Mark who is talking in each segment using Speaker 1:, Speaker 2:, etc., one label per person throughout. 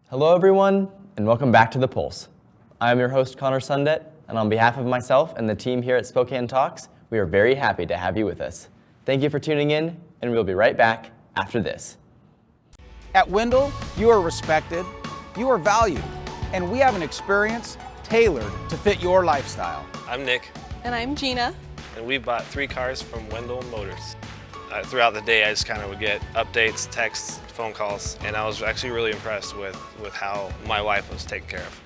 Speaker 1: Hello everyone, and welcome back to The Pulse. I am your host, Connor Sundet, and on behalf of myself and the team here at Spokane Talks, we are very happy to have you with us. Thank you for tuning in, and we'll be right back after this.
Speaker 2: At Wendell, you are respected, you are valued, and we have an experience tailored to fit your lifestyle.
Speaker 3: I'm Nick.
Speaker 4: And I'm Gina.
Speaker 3: And we bought 3 cars from Wendell Motors. Throughout the day, I just kind of would get updates, texts, phone calls, and I was actually really impressed with how my wife was taken care of.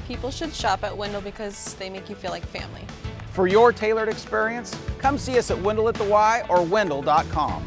Speaker 4: People should shop at Wendell because they make you feel like family.
Speaker 2: For your tailored experience, come see us at Wendell at the Y or Wendell.com.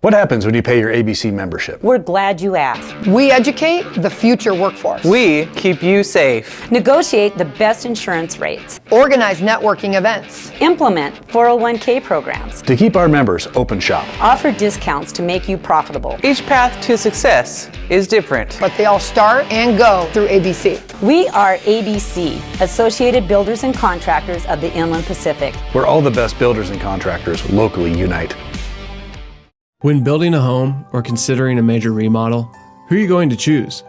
Speaker 5: What happens when you pay your ABC membership?
Speaker 6: We're glad you asked.
Speaker 7: We educate the future workforce.
Speaker 8: We keep you safe.
Speaker 6: Negotiate the best insurance rates.
Speaker 7: Organize networking events.
Speaker 6: Implement 401k programs.
Speaker 5: To keep our members open shop.
Speaker 6: Offer discounts to make you profitable.
Speaker 8: Each path to success is different.
Speaker 7: But they all start and go through ABC.
Speaker 6: We are ABC, Associated Builders and Contractors of the Inland Pacific.
Speaker 5: Where all the best builders and contractors locally unite.
Speaker 9: When building a home or considering a major remodel, who are you going to choose?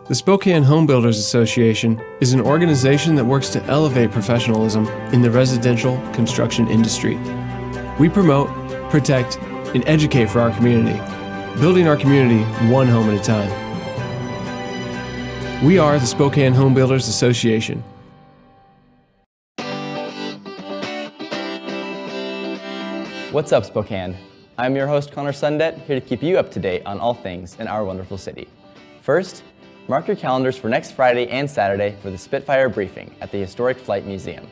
Speaker 9: The Spokane Home Builders Association is an organization that works to elevate professionalism in the residential construction industry. We promote, protect, and educate for our community, building our community one home at a time. We are the Spokane Home Builders Association.
Speaker 1: What's up, Spokane? I'm your host, Connor Sundet, here to keep you up to date on all things in our wonderful city. First, mark your calendars for next Friday and Saturday for the Spitfire Briefing at the Historic Flight Museum.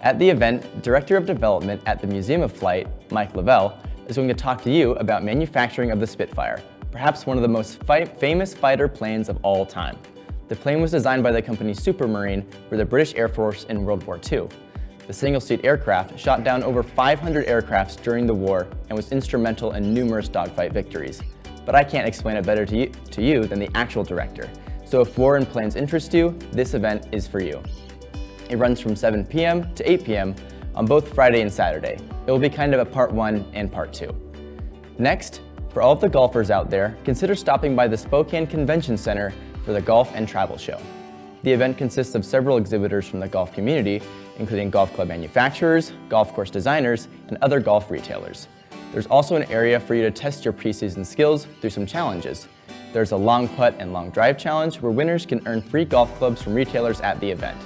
Speaker 1: At the event, Director of Development at the Museum of Flight, Mike Lavelle, is going to talk to you about manufacturing of the Spitfire, perhaps one of the most famous fighter planes of all time. The plane was designed by the company Supermarine for the British Air Force in World War II. The single-seat aircraft shot down over 500 aircrafts during the war and was instrumental in numerous dogfight victories. But I can't explain it better to you than the actual director. So if war and planes interest you, this event is for you. It runs from 7 p.m. to 8 p.m. on both Friday and Saturday. It will be kind of a part 1 and part 2. Next, for all of the golfers out there, consider stopping by the Spokane Convention Center for the Golf and Travel Show. The event consists of several exhibitors from the golf community, including golf club manufacturers, golf course designers, and other golf retailers. There's also an area for you to test your preseason skills through some challenges. There's a long putt and long drive challenge where winners can earn free golf clubs from retailers at the event.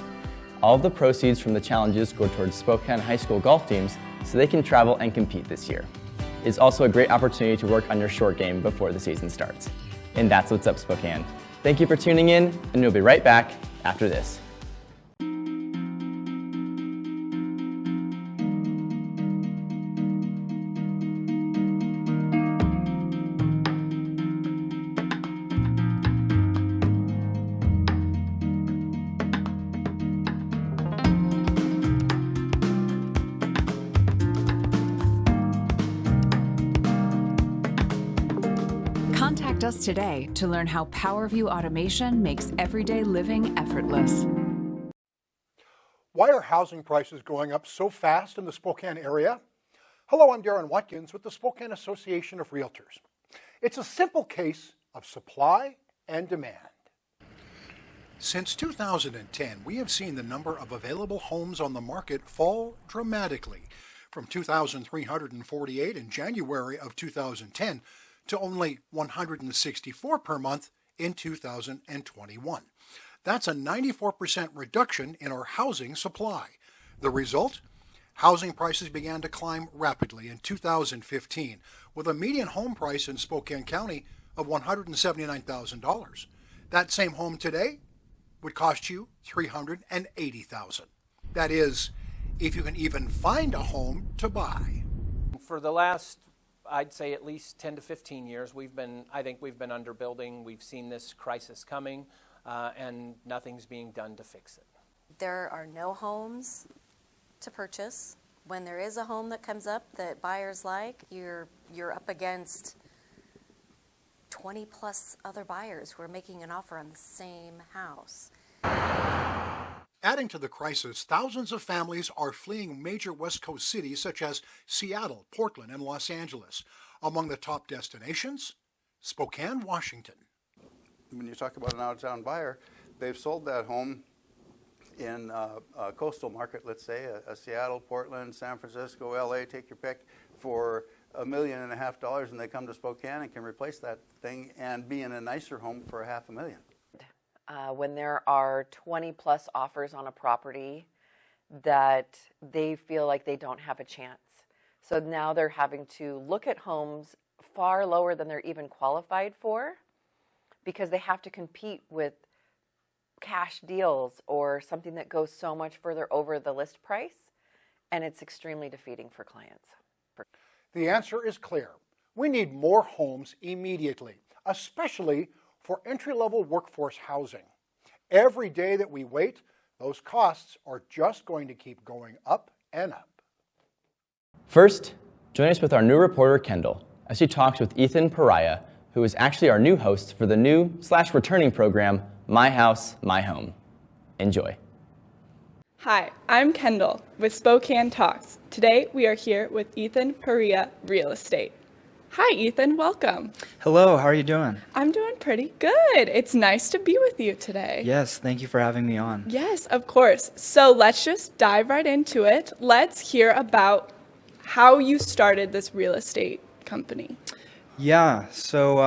Speaker 1: All of the proceeds from the challenges go towards Spokane High School golf teams so they can travel and compete this year. It's also a great opportunity to work on your short game before the season starts. And that's what's up, Spokane. Thank you for tuning in, and we'll be right back after this.
Speaker 10: Contact us today to learn how PowerView automation makes everyday living effortless.
Speaker 11: Why are housing prices going up so fast in the Spokane area? Hello, I'm Darren Watkins with the Spokane Association of Realtors. It's a simple case of supply and demand. Since 2010, we have seen the number of available homes on the market fall dramatically, from 2,348 in January of 2010 to only 164 per month in 2021. That's a 94% reduction in our housing supply. The result? Housing prices began to climb rapidly in 2015, with a median home price in Spokane County of $179,000. That same home today would cost you $380,000. That is, if you can even find a home to buy.
Speaker 12: For the last, I'd say at least 10 to 15 years, I think we've been underbuilding. We've seen this crisis coming, and nothing's being done to fix it.
Speaker 13: There are no homes to purchase. When there is a home that comes up that buyers like, you're up against 20 plus other buyers who are making an offer on the same house.
Speaker 11: Adding to the crisis, thousands of families are fleeing major West Coast cities such as Seattle, Portland, and Los Angeles. Among the top destinations, Spokane, Washington.
Speaker 14: When you talk about an out-of-town buyer, they've sold that home in a coastal market, let's say, a Seattle, Portland, San Francisco, LA, take your pick, for $1.5 million, and they come to Spokane and can replace that thing and be in a nicer home for $500,000.
Speaker 15: When there are 20 plus offers on a property that they feel like they don't have a chance. So now they're having to look at homes far lower than they're even qualified for, because they have to compete with cash deals or something that goes so much further over the list price, and it's extremely defeating for clients.
Speaker 11: The answer is clear. We need more homes immediately, especially for entry-level workforce housing. Every day that we wait, those costs are just going to keep going up and up.
Speaker 1: First, join us with our new reporter, Kendall, as she talks with Ethan Perreiah, who is actually our new host for the new/returning program, My House, My Home. Enjoy.
Speaker 16: Hi, I'm Kendall with Spokane Talks. Today we are here with Ethan Perreiah, Real Estate. Hi Ethan, welcome.
Speaker 17: Hello, how are you doing?
Speaker 16: I'm doing pretty good. It's nice to be with you today.
Speaker 17: Yes, thank you for having me on.
Speaker 16: Yes, of course. So let's just dive right into it. Let's hear about how you started this real estate company.
Speaker 17: Yeah, so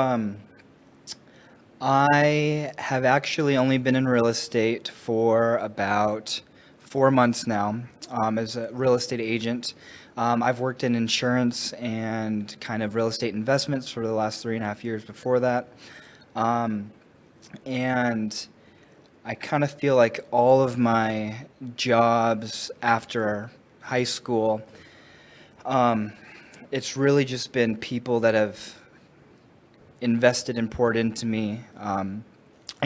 Speaker 17: I have actually only been in real estate for about 4 months now as a real estate agent. I've worked in insurance and kind of real estate investments for the last 3.5 years before that. And I kind of feel like all of my jobs after high school, it's really just been people that have invested and poured into me, and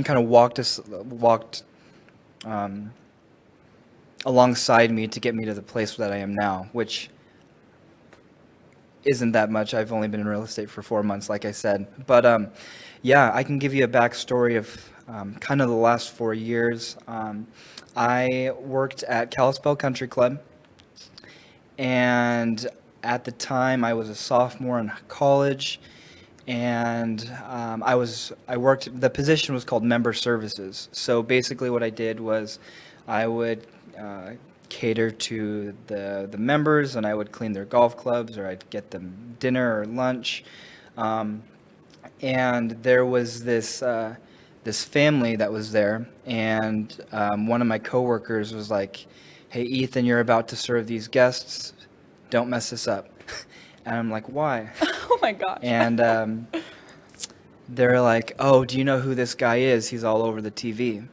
Speaker 17: kind of walked alongside me to get me to the place that I am now, which isn't that much. I've only been in real estate for 4 months, like I said. But yeah, I can give you a backstory of kind of the last 4 years. I worked at Kalispell Country Club, and at the time I was a sophomore in college, and the position was called member services. So basically what I did was I would cater to the members, and I would clean their golf clubs, or I'd get them dinner or lunch. And there was this family that was there, and one of my coworkers was like, "Hey Ethan, you're about to serve these guests. Don't mess this up." And I'm like, "Why?"
Speaker 16: Oh my gosh.
Speaker 17: And they're like, "Oh, do you know who this guy is? He's all over the TV."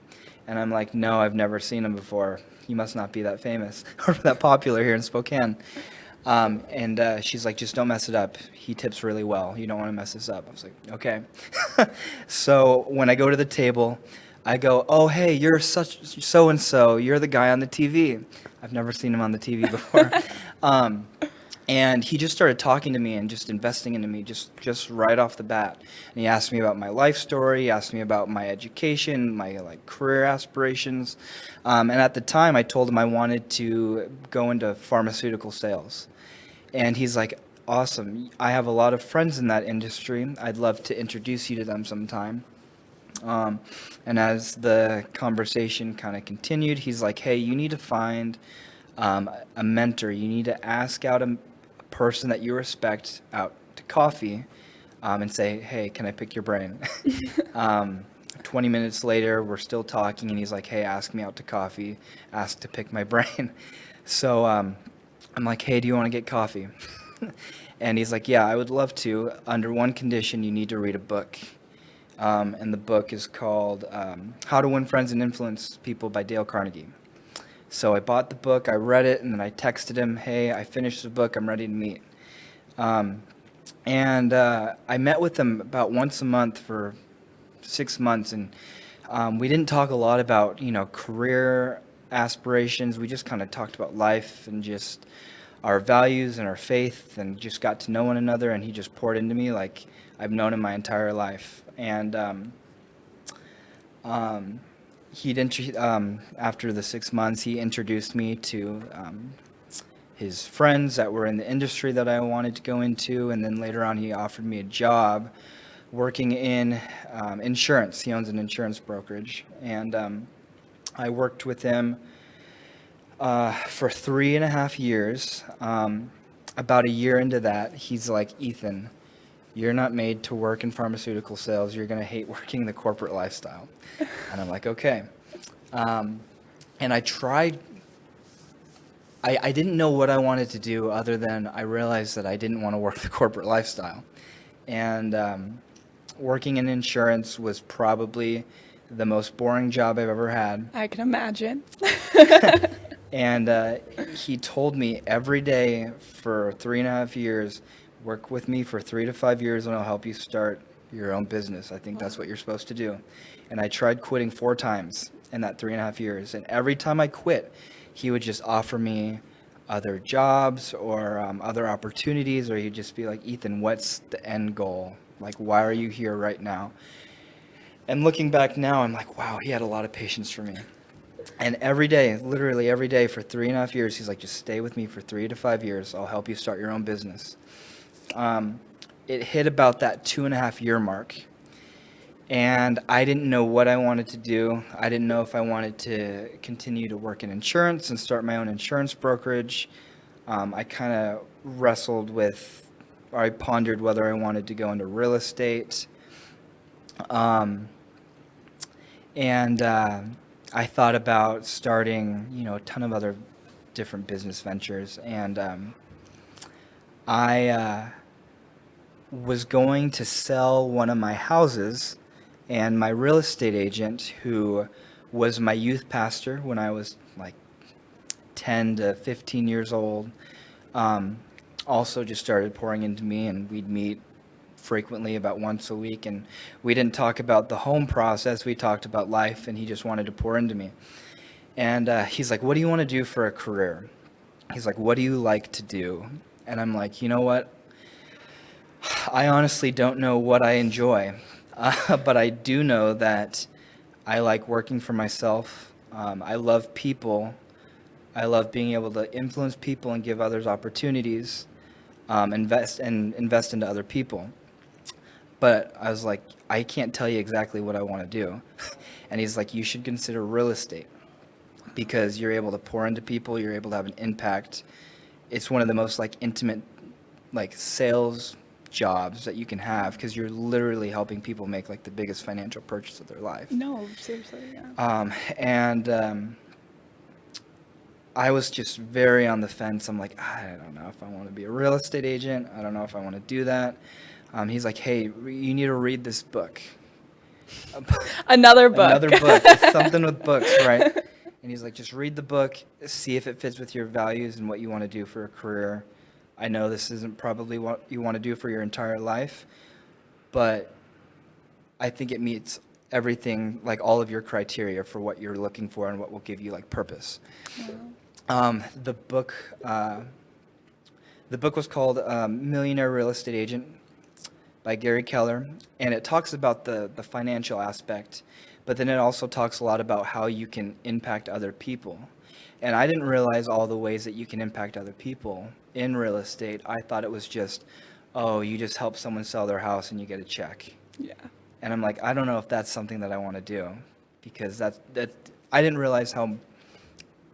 Speaker 17: And I'm like, "No, I've never seen him before. He must not be that famous or that popular here in Spokane." And she's like, "Just don't mess it up. He tips really well. You don't want to mess this up." I was like, "Okay." So when I go to the table, I go, "Oh, hey, you're such so-and-so. You're the guy on the TV." I've never seen him on the TV before. And he just started talking to me and just investing into me just right off the bat. And he asked me about my life story. He asked me about my education, my career aspirations. And at the time, I told him I wanted to go into pharmaceutical sales. And he's like, "Awesome. I have a lot of friends in that industry. I'd love to introduce you to them sometime." And as the conversation kind of continued, he's like, "Hey, you need to find a mentor. You need to ask out a person that you respect out to coffee, and say, 'Hey, can I pick your brain?'" 20 minutes later, we're still talking, and he's like, "Hey, ask me out to coffee, ask to pick my brain." So I'm like, "Hey, do you want to get coffee?" And he's like, "Yeah, I would love to. Under one condition, you need to read a book." And the book is called How to Win Friends and Influence People by Dale Carnegie. So I bought the book, I read it, and then I texted him, "Hey, I finished the book, I'm ready to meet." And I met with him about once a month for 6 months, and we didn't talk a lot about, career aspirations. We just kind of talked about life and just our values and our faith, and just got to know one another, and he just poured into me like I've known him my entire life. And after the 6 months, he introduced me to his friends that were in the industry that I wanted to go into, and then later on he offered me a job working in insurance. He owns an insurance brokerage, and I worked with him for 3.5 years. About a year into that, he's like, Ethan, you're not made to work in pharmaceutical sales. You're going to hate working the corporate lifestyle. And I'm like, okay. And I tried. I didn't know what I wanted to do other than I realized that I didn't want to work the corporate lifestyle. And working in insurance was probably the most boring job I've ever had.
Speaker 16: I can imagine.
Speaker 17: And he told me every day for 3.5 years, work with me for 3 to 5 years and I'll help you start your own business. I think that's what you're supposed to do. And I tried quitting 4 times in that 3.5 years. And every time I quit, he would just offer me other jobs or other opportunities, or he'd just be like, Ethan, what's the end goal? Like, why are you here right now? And looking back now, I'm like, wow, he had a lot of patience for me. And every day, literally every day for 3.5 years, he's like, just stay with me for 3 to 5 years. I'll help you start your own business. It hit about that 2.5-year mark. And I didn't know what I wanted to do. I didn't know if I wanted to continue to work in insurance and start my own insurance brokerage. I kind of wrestled with, or I pondered whether I wanted to go into real estate. And I thought about starting, a ton of other different business ventures. And I was going to sell one of my houses, and my real estate agent, who was my youth pastor when I was like 10 to 15 years old, also just started pouring into me, and we'd meet frequently about once a week. And we didn't talk about the home process, we talked about life, and he just wanted to pour into me. And he's like, what do you want to do for a career? He's like, what do you like to do? And I'm like, you know what? I honestly don't know what I enjoy. But I do know that I like working for myself. I love people. I love being able to influence people and give others opportunities, invest into other people. But I was like, I can't tell you exactly what I want to do. And he's like, you should consider real estate because you're able to pour into people. You're able to have an impact. It's one of the most intimate sales jobs that you can have because you're literally helping people make the biggest financial purchase of their life.
Speaker 16: No, seriously, yeah.
Speaker 17: I was just very on the fence. I'm like, I don't know if I want to be a real estate agent. I don't know if I want to do that. He's like, hey, you need to read this book.
Speaker 16: Another book.
Speaker 17: Another book. It's something with books, right? And he's like, just read the book, see if it fits with your values and what you want to do for a career. I know this isn't probably what you want to do for your entire life, but I think it meets everything, all of your criteria for what you're looking for and what will give you purpose.
Speaker 16: Wow.
Speaker 17: The book was called Millionaire Real Estate Agent by Gary Keller, and it talks about the financial aspect, but then it also talks a lot about how you can impact other people. And I didn't realize all the ways that you can impact other people in real estate. I thought it was just, you just help someone sell their house and you get a check.
Speaker 16: Yeah.
Speaker 17: And I'm like, I don't know if that's something that I want to do because that I didn't realize how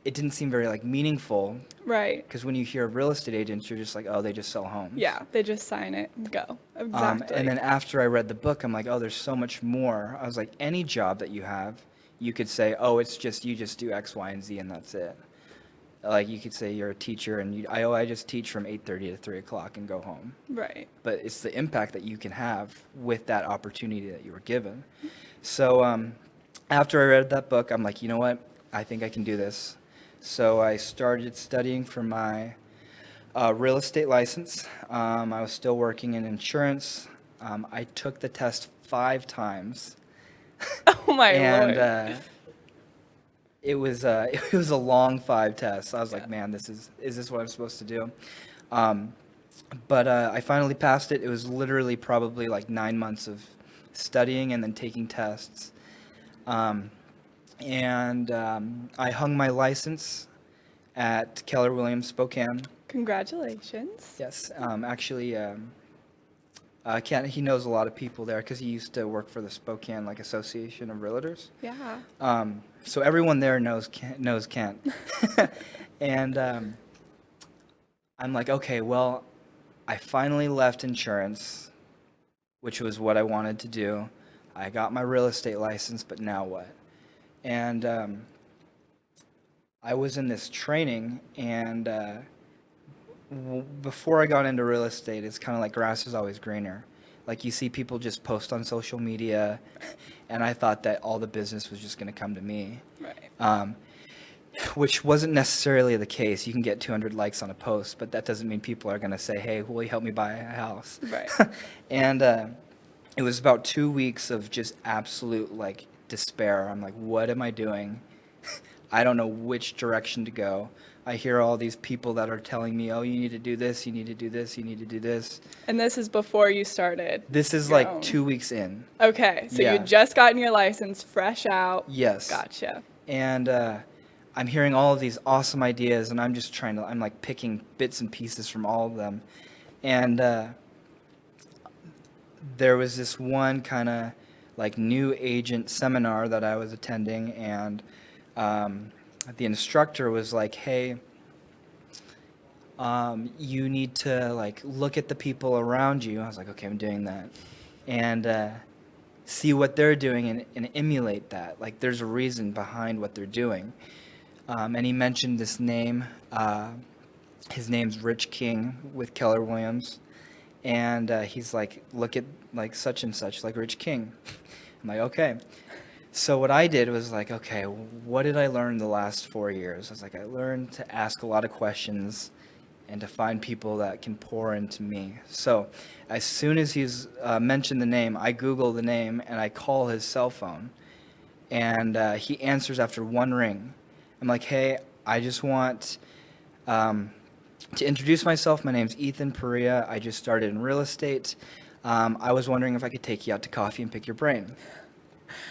Speaker 17: it didn't seem very meaningful.
Speaker 16: Right.
Speaker 17: Because when you hear real estate agents, you're just like, they just sell homes.
Speaker 16: Yeah, they just sign it and go. Exactly.
Speaker 17: And then after I read the book, I'm like, there's so much more. I was like, any job that you have, you could say, it's just you just do X, Y, and Z, and that's it. You could say you're a teacher, and I just teach from 8:30 to 3 o'clock and go home.
Speaker 16: Right.
Speaker 17: But it's the impact that you can have with that opportunity that you were given. So after I read that book, I'm like, you know what? I think I can do this. So I started studying for my real estate license. I was still working in insurance. I took the test 5 times.
Speaker 16: Oh my
Speaker 17: Lord.
Speaker 16: And
Speaker 17: it was a long 5 tests. I was like, man, is this what I'm supposed to do? But I finally passed it. It was literally probably 9 months of studying and then taking tests. And I hung my license at Keller Williams Spokane.
Speaker 16: Congratulations.
Speaker 17: Yes, actually, He knows a lot of people there because he used to work for the Spokane Association of Realtors.
Speaker 16: Yeah.
Speaker 17: So everyone there knows Kent. And I'm like, okay, well, I finally left insurance, which was what I wanted to do. I got my real estate license, but now what? And I was in this training, and before I got into real estate, it's kind of like grass is always greener. Like you see people just post on social media, and I thought that all the business was just going to come to me.
Speaker 16: Right.
Speaker 17: Which wasn't necessarily the case. You can get 200 likes on a post, but that doesn't mean people are going to say, hey, will you help me buy a house?
Speaker 16: Right.
Speaker 17: And it was about 2 weeks of just absolute despair. I'm like, what am I doing? I don't know which direction to go. I hear all these people that are telling me, oh, you need to do this, you need to do this, you need to do this.
Speaker 16: And this is before you started?
Speaker 17: This is
Speaker 16: your own.
Speaker 17: 2 weeks in.
Speaker 16: Okay, so you just gotten your license, fresh out.
Speaker 17: Yes.
Speaker 16: Gotcha.
Speaker 17: And I'm hearing all of these awesome ideas, and I'm just I'm picking bits and pieces from all of them. And there was this one kind of new agent seminar that I was attending, and the instructor was like, hey, you need to look at the people around you. I was like, okay, I'm doing that. And see what they're doing and emulate that. There's a reason behind what they're doing. And he mentioned this name. His name's Rich King with Keller Williams. And he's like, look at such and such, like Rich King. I'm like, okay. So what I did was okay, what did I learn the last 4 years? I was like, I learned to ask a lot of questions and to find people that can pour into me. So as soon as he's mentioned the name, I Google the name and I call his cell phone. And he answers after one ring. I'm like, hey, I just want to introduce myself. My name's Ethan Perreiah. I just started in real estate. I was wondering if I could take you out to coffee and pick your brain.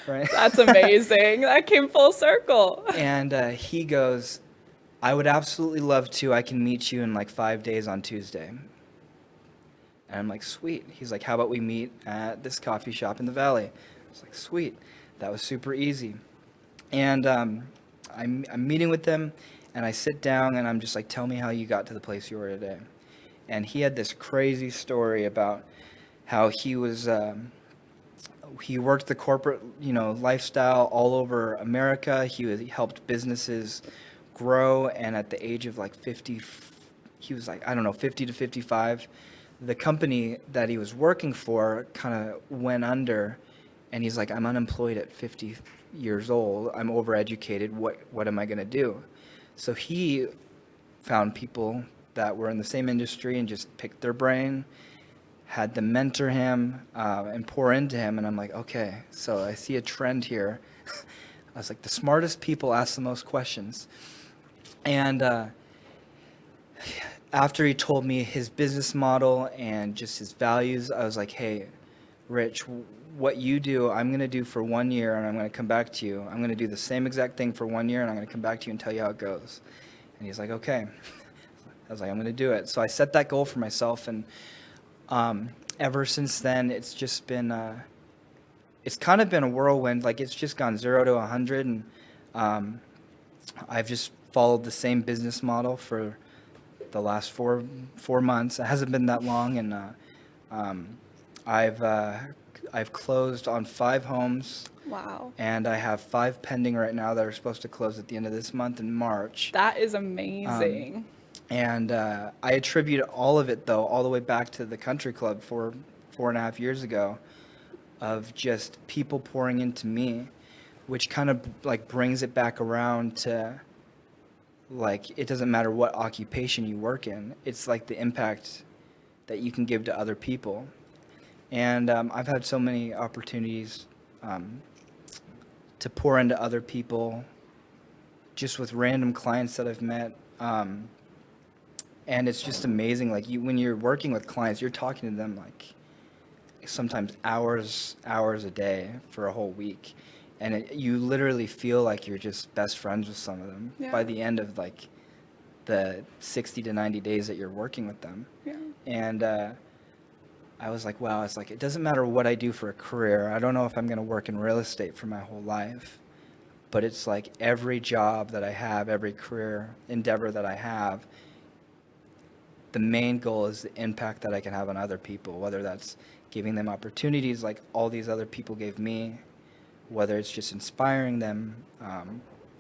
Speaker 17: Right?
Speaker 16: That's amazing. That came full circle.
Speaker 17: And he goes, I would absolutely love to. I can meet you in 5 days on Tuesday. And I'm like, sweet. He's like, how about we meet at this coffee shop in the Valley? I was like, sweet. That was super easy. And I'm meeting with them, and I sit down, and I'm just like, tell me how you got to the place you were today. And he had this crazy story about how he was... he worked the corporate, lifestyle all over America. He helped businesses grow, and at the age of 50, he was 50 to 55. The company that he was working for kind of went under, and he's like, I'm unemployed at 50 years old. I'm overeducated. What am I going to do? So he found people that were in the same industry and just picked their brain, had them mentor him and pour into him. And I'm like, okay, so I see a trend here. I was like, the smartest people ask the most questions. And after he told me his business model and just his values, I was like, hey, Rich, what you do, I'm going to do for 1 year, and I'm going to come back to you. I'm going to do the same exact thing for 1 year, and I'm going to come back to you and tell you how it goes. And he's like, okay. I was like, I'm going to do it. So I set that goal for myself, and ever since then, it's just been, it's kind of been a whirlwind. It's just gone 0 to 100, and I've just followed the same business model for the last four months. It hasn't been that long, and I've closed on 5 homes.
Speaker 16: Wow.
Speaker 17: And I have 5 pending right now that are supposed to close at the end of this month in March.
Speaker 16: That is amazing.
Speaker 17: And I attribute all of it, though, all the way back to the country club 4.5 years ago, of just people pouring into me, which kind of brings it back around to it doesn't matter what occupation you work in. It's the impact that you can give to other people. And I've had so many opportunities to pour into other people, just with random clients that I've met. And it's just amazing. When you're working with clients, you're talking to them sometimes hours a day for a whole week. And you literally feel like you're just best friends with some of them by the end of the 60 to 90 days that you're working with them.
Speaker 16: Yeah.
Speaker 17: And I was like, wow, it's like, it doesn't matter what I do for a career. I don't know if I'm going to work in real estate for my whole life, but it's like every job that I have, every career endeavor that I have, the main goal is the impact that I can have on other people, whether that's giving them opportunities like all these other people gave me, whether it's just inspiring them,
Speaker 16: a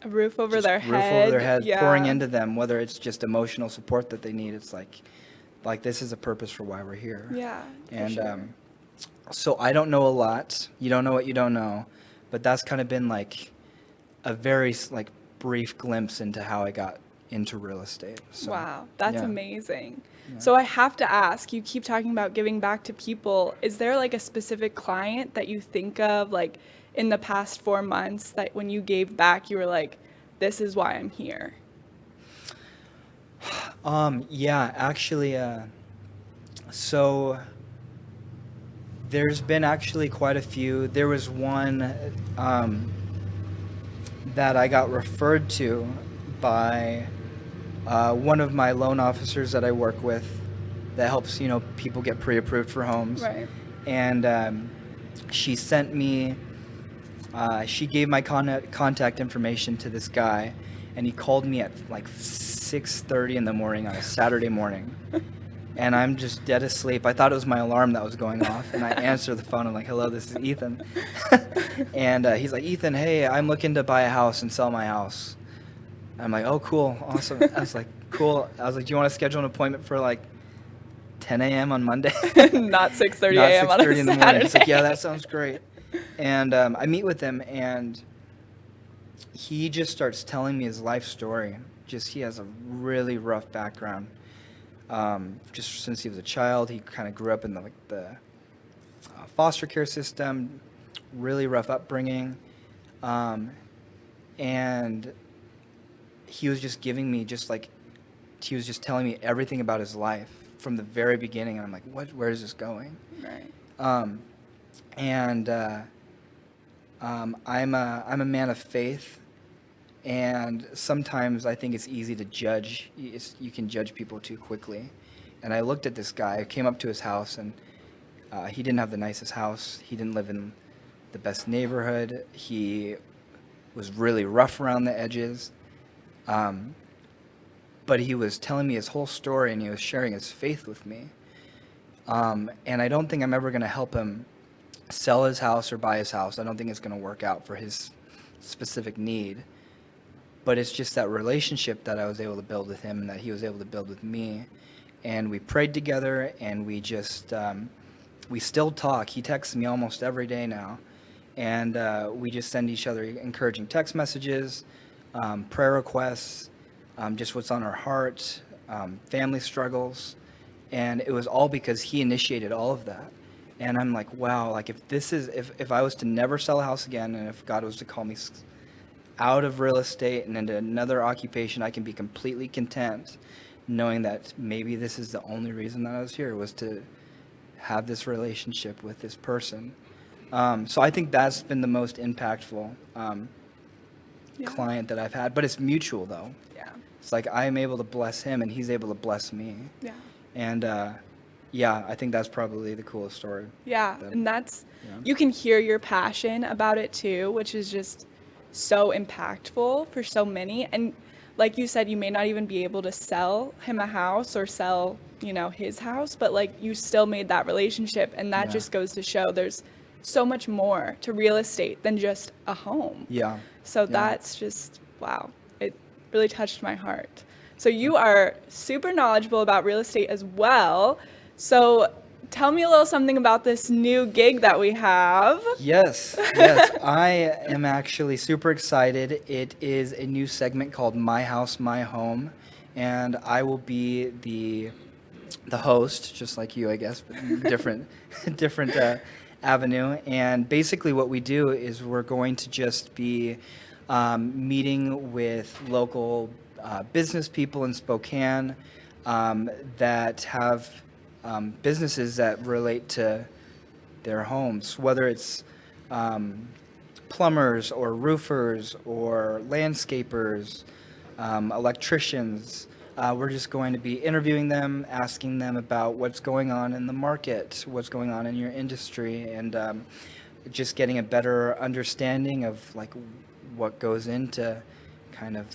Speaker 16: roof over their head,
Speaker 17: pouring into them, whether it's just emotional support that they need. It's like this is a purpose for why we're here.
Speaker 16: Yeah.
Speaker 17: And
Speaker 16: sure.
Speaker 17: So I don't know a lot. You don't know what you don't know, but that's kind of been like a very like brief glimpse into how I got into real estate. So,
Speaker 16: wow, that's
Speaker 17: yeah.
Speaker 16: amazing.
Speaker 17: Yeah.
Speaker 16: So I have to ask, you keep talking about giving back to people. Is there like a specific client that you think of like in the past 4 months that when you gave back, you were like, this is why I'm here?
Speaker 17: Yeah, actually, so there's been actually quite a few. There was one that I got referred to by one of my loan officers that I work with that helps, people get pre-approved for homes.
Speaker 16: Right.
Speaker 17: And she sent me, she gave my contact information to this guy, and he called me at like 6:30 in the morning on a Saturday morning. And I'm just dead asleep. I thought it was my alarm that was going off, and I answer the phone. I'm like, hello, this is Ethan. And he's like, Ethan, hey, I'm looking to buy a house and sell my house. I'm like, oh, cool, awesome. I was like, cool. I was like, do you want to schedule an appointment for like 10 a.m. on Monday?
Speaker 16: Not 6:30 a.m. on a
Speaker 17: in the morning.
Speaker 16: Saturday.
Speaker 17: He's like, yeah, that sounds great. And I meet with him, and he just starts telling me his life story. He has a really rough background. Just since he was a child, he kind of grew up in the foster care system, really rough upbringing. And he was just giving me he was just telling me everything about his life from the very beginning. And I'm like, where is this going?
Speaker 16: Right.
Speaker 17: I'm a man of faith. And sometimes I think it's easy to judge. You can judge people too quickly. And I looked at this guy. I came up to his house, and he didn't have the nicest house. He didn't live in the best neighborhood. He was really rough around the edges. But he was telling me his whole story, and he was sharing his faith with me. And I don't think I'm ever going to help him sell his house or buy his house. I don't think it's going to work out for his specific need. But it's just that relationship that I was able to build with him and that he was able to build with me. And we prayed together, and we just, we still talk. He texts me almost every day now. And we just send each other encouraging text messages, prayer requests, just what's on our heart, family struggles. And it was all because he initiated all of that. And I'm like, wow, like if I was to never sell a house again, and if God was to call me out of real estate and into another occupation, I can be completely content knowing that maybe this is the only reason that I was here, was to have this relationship with this person. So I think that's been the most impactful client that I've had. But it's mutual, though.
Speaker 16: Yeah.
Speaker 17: It's like I'm able to bless him, and he's able to bless me.
Speaker 16: Yeah.
Speaker 17: And yeah, I think that's probably the coolest story.
Speaker 16: Yeah, and you can hear your passion about it too, which is just so impactful for so many. And like you said, you may not even be able to sell him a house or sell, his house, but like you still made that relationship, and that just goes to show there's so much more to real estate than just a home.
Speaker 17: Yeah.
Speaker 16: So that's just, wow, it really touched my heart. So you are super knowledgeable about real estate as well. So tell me a little something about this new gig that we have.
Speaker 17: Yes, I am actually super excited. It is a new segment called My House, My Home, and I will be the host, just like you, I guess, but different avenue. And basically what we do is we're going to just be meeting with local business people in Spokane that have businesses that relate to their homes, whether it's plumbers or roofers or landscapers, electricians, We're just going to be interviewing them, asking them about what's going on in the market, what's going on in your industry, and just getting a better understanding of like what goes into kind of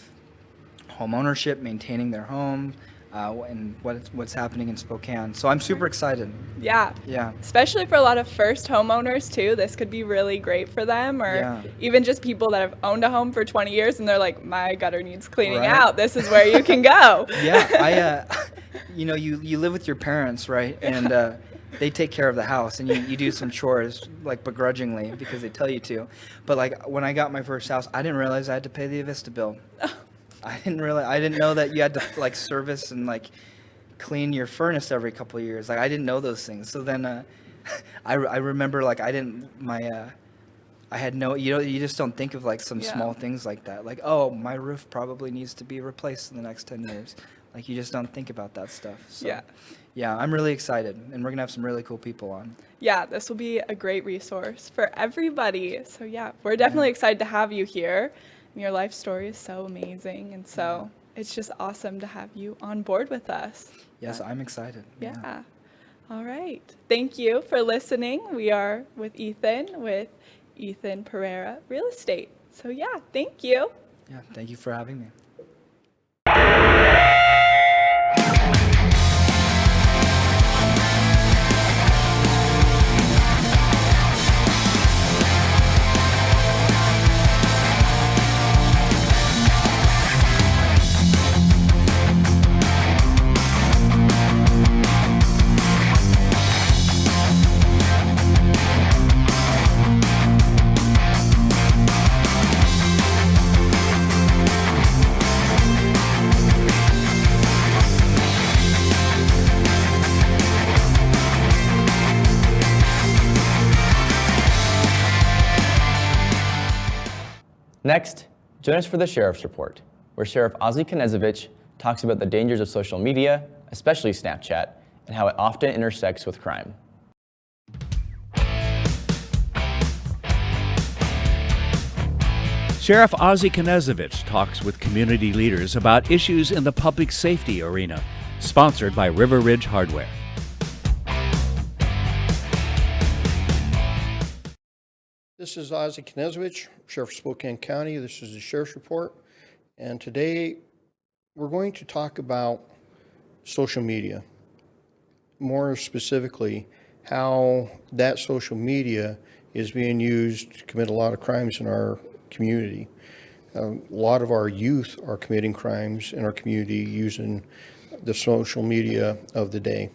Speaker 17: home ownership, maintaining their home, and what's happening in Spokane. So I'm super excited.
Speaker 16: Yeah.
Speaker 17: Yeah.
Speaker 16: Especially for a lot of first homeowners too. This could be really great for them, or
Speaker 17: Yeah.
Speaker 16: even just people that have owned a home for 20 years and they're like, my gutter needs cleaning
Speaker 17: Right.
Speaker 16: out. This is where you can go.
Speaker 17: Yeah, you live with your parents, right? And they take care of the house, and you do some chores like begrudgingly because they tell you to. But like when I got my first house, I didn't realize I had to pay the Avista bill. I didn't know that you had to like service and like clean your furnace every couple of years. Like I didn't know those things. So then I remember like I had no, you just don't think of like some small things like that. Like, oh, my roof probably needs to be replaced in the next 10 years. Like you just don't think about that stuff. So, yeah, I'm really excited, and we're gonna have some really cool people on.
Speaker 16: Yeah, this will be a great resource for everybody. So yeah, we're definitely excited to have you here. And your life story is so amazing, and so it's just awesome to have you on board with us.
Speaker 17: Yes, I'm excited.
Speaker 16: Yeah. All right. Thank you for listening. We are with Ethan Perreiah Real Estate. So yeah, thank you.
Speaker 17: Yeah, thank you for having me.
Speaker 1: Next, join us for the Sheriff's Report, where Sheriff Ozzie Knezovich talks about the dangers of social media, especially Snapchat, and how it often intersects with crime.
Speaker 18: Sheriff Ozzie Knezovich talks with community leaders about issues in the public safety arena, sponsored by River Ridge Hardware.
Speaker 19: This is Ozzie Knezovich, Sheriff of Spokane County. This is the Sheriff's Report. And today we're going to talk about social media. More specifically, how that social media is being used to commit a lot of crimes in our community. A lot of our youth are committing crimes in our community using the social media of the day.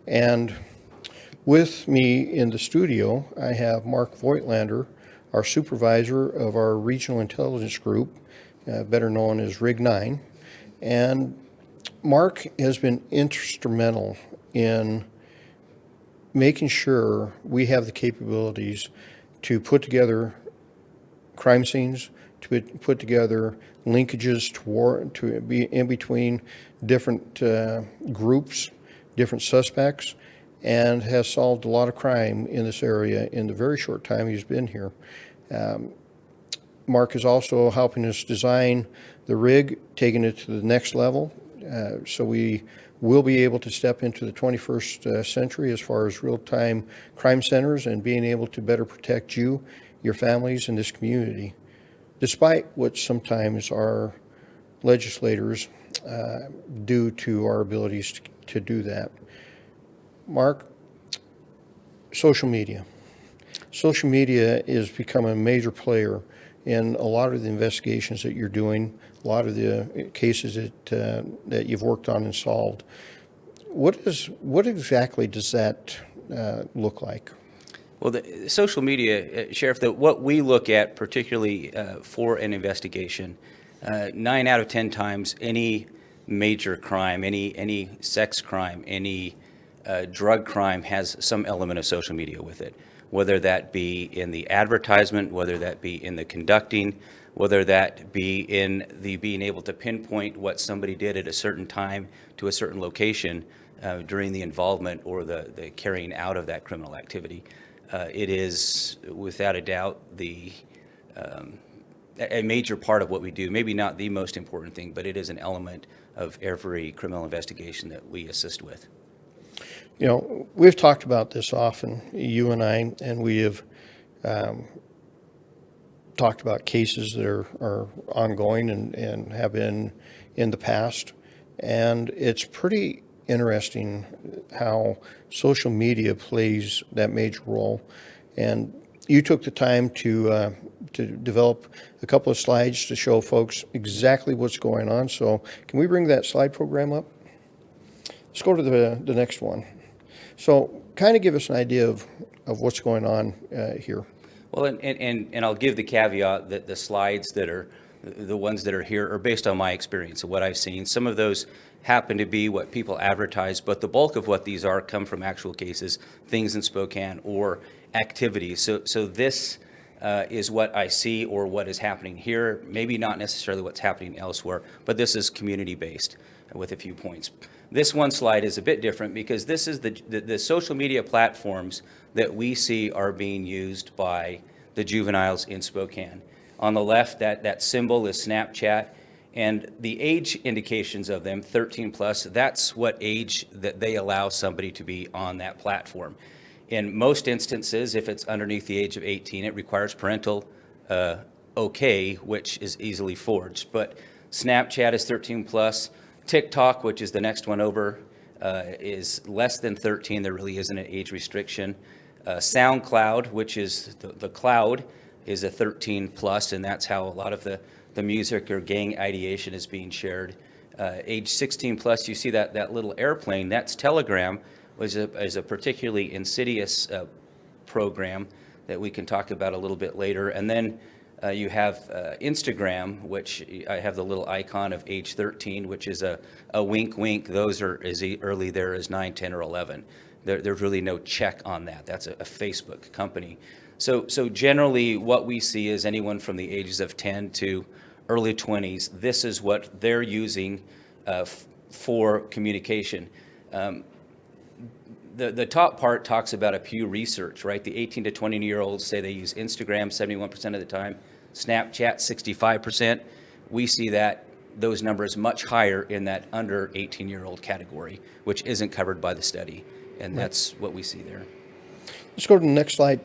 Speaker 19: And with me in the studio, I have Mark Voigtlander, our supervisor of our Regional Intelligence Group, better known as Rig 9. And Mark has been instrumental in making sure we have the capabilities to put together crime scenes, to put together linkages to be in between different groups, different suspects, and has solved a lot of crime in this area in the very short time he's been here. Mark is also helping us design the rig, taking it to the next level, so we will be able to step into the 21st century as far as real-time crime centers and being able to better protect you, your families, and this community, despite what sometimes our legislators do to our abilities to do that. Mark, social media. Social media is becoming a major player in a lot of the investigations that you're doing, a lot of the cases that you've worked on and solved. What exactly does that look like?
Speaker 20: Well, the social media, Sheriff, what we look at particularly for an investigation, 9 out of 10 times any major crime, any sex crime, any drug crime has some element of social media with it, whether that be in the advertisement, whether that be in the conducting, whether that be in the being able to pinpoint what somebody did at a certain time to a certain location during the involvement or the carrying out of that criminal activity. It is, without a doubt, the a major part of what we do. Maybe not the most important thing, but it is an element of every criminal investigation that we assist with.
Speaker 19: You know, we've talked about this often, you and I, and we have talked about cases that are ongoing and have been in the past. And it's pretty interesting how social media plays that major role. And you took the time to develop a couple of slides to show folks exactly what's going on. So can we bring that slide program up? Let's go to the next one. So kind of give us an idea of what's going on here.
Speaker 20: Well, and I'll give the caveat that the slides that are the ones that are here are based on my experience of what I've seen. Some of those happen to be what people advertise, but the bulk of what these are come from actual cases, things in Spokane, or activities. So this is what I see or what is happening here, maybe not necessarily what's happening elsewhere, but this is community-based with a few points. This one slide is a bit different because this is the social media platforms that we see are being used by the juveniles in Spokane. On the left, that symbol is Snapchat, and the age indications of them, 13 plus, that's what age that they allow somebody to be on that platform. In most instances, if it's underneath the age of 18, it requires parental okay, which is easily forged. But Snapchat is 13 plus. TikTok, which is the next one over, is less than 13. There really isn't an age restriction. SoundCloud, which is the cloud, is a 13 plus, and that's how a lot of the music or gang ideation is being shared. Age 16 plus, you see that little airplane, that's Telegram, is a particularly insidious program that we can talk about a little bit later. And then you have Instagram, which I have the little icon of age 13, which is a wink wink. Those are as early there as 9, 10, or 11. There's really no check on that. That's a Facebook company. So generally what we see is anyone from the ages of 10 to early 20s, this is what they're using for communication. The top part talks about a Pew Research, right? The 18 to 20-year-olds say they use Instagram 71% of the time, Snapchat 65%. We see those numbers much higher in that under 18-year-old category, which isn't covered by the study, and that's what we see there.
Speaker 19: Let's go to the next slide.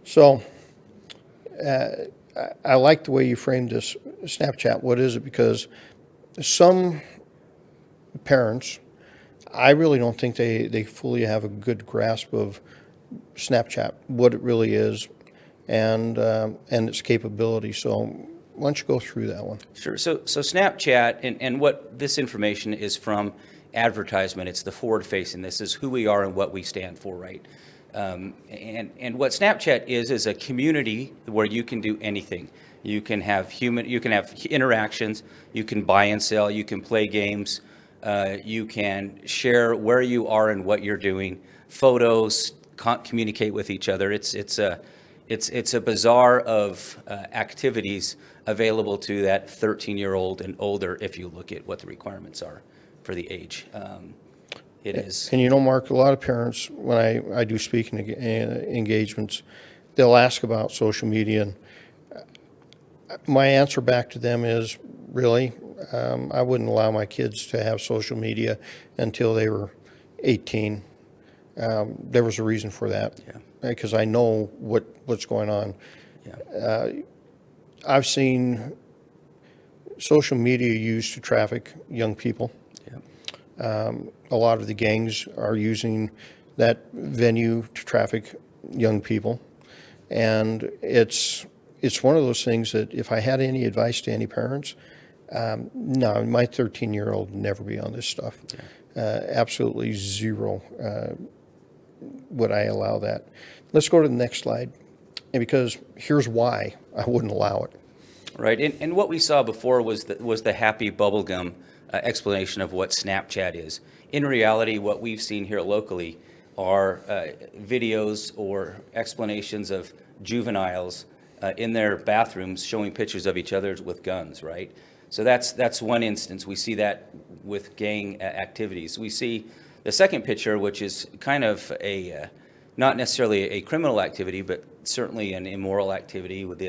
Speaker 19: So I like the way you framed this Snapchat. What is it? Because some parents, I really don't think they fully have a good grasp of Snapchat, what it really is, and its capability. So why don't you go through that one?
Speaker 20: Sure. So Snapchat, and what this information is from advertisement, it's the forward-facing. This is who we are and what we stand for, right? And what Snapchat is a community where you can do anything. You can have interactions, you can buy and sell, you can play games, you can share where you are and what you're doing, photos, communicate with each other. It's a bazaar of activities available to that 13-year-old and older if you look at what the requirements are for the age. It is.
Speaker 19: And you know, Mark, a lot of parents, when I do speaking engagements, they'll ask about social media, and my answer back to them is, really, I wouldn't allow my kids to have social media until they were 18. There was a reason for that, because I know what's going on. I've seen social media used to traffic young people. A lot of the gangs are using that venue to traffic young people, and it's one of those things that if I had any advice to any parents, no, my 13-year-old would never be on this stuff. Absolutely zero would I allow that. Let's go to the next slide, and because here's why I wouldn't allow it.
Speaker 20: Right, and what we saw before was the happy bubblegum explanation of what Snapchat is. In reality, what we've seen here locally are videos or explanations of juveniles in their bathrooms showing pictures of each other with guns, right? So that's one instance. We see that with gang activities. We see the second picture, which is kind of not necessarily a criminal activity, but certainly an immoral activity with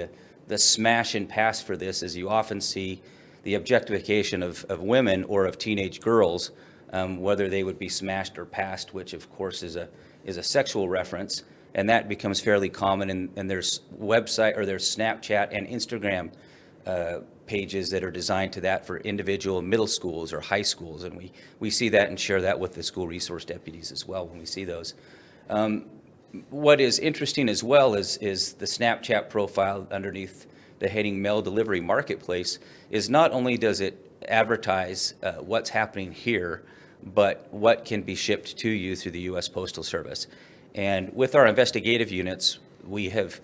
Speaker 20: the smash and pass for this is you often see the objectification of women or of teenage girls, whether they would be smashed or passed, which of course is a sexual reference, and that becomes fairly common. And there's website or there's Snapchat and Instagram pages that are designed to that for individual middle schools or high schools, and we see that and share that with the school resource deputies as well when we see those. What is interesting as well is the Snapchat profile underneath the heading Mail Delivery Marketplace is not only does it advertise what's happening here, but what can be shipped to you through the U.S. Postal Service. And with our investigative units, we have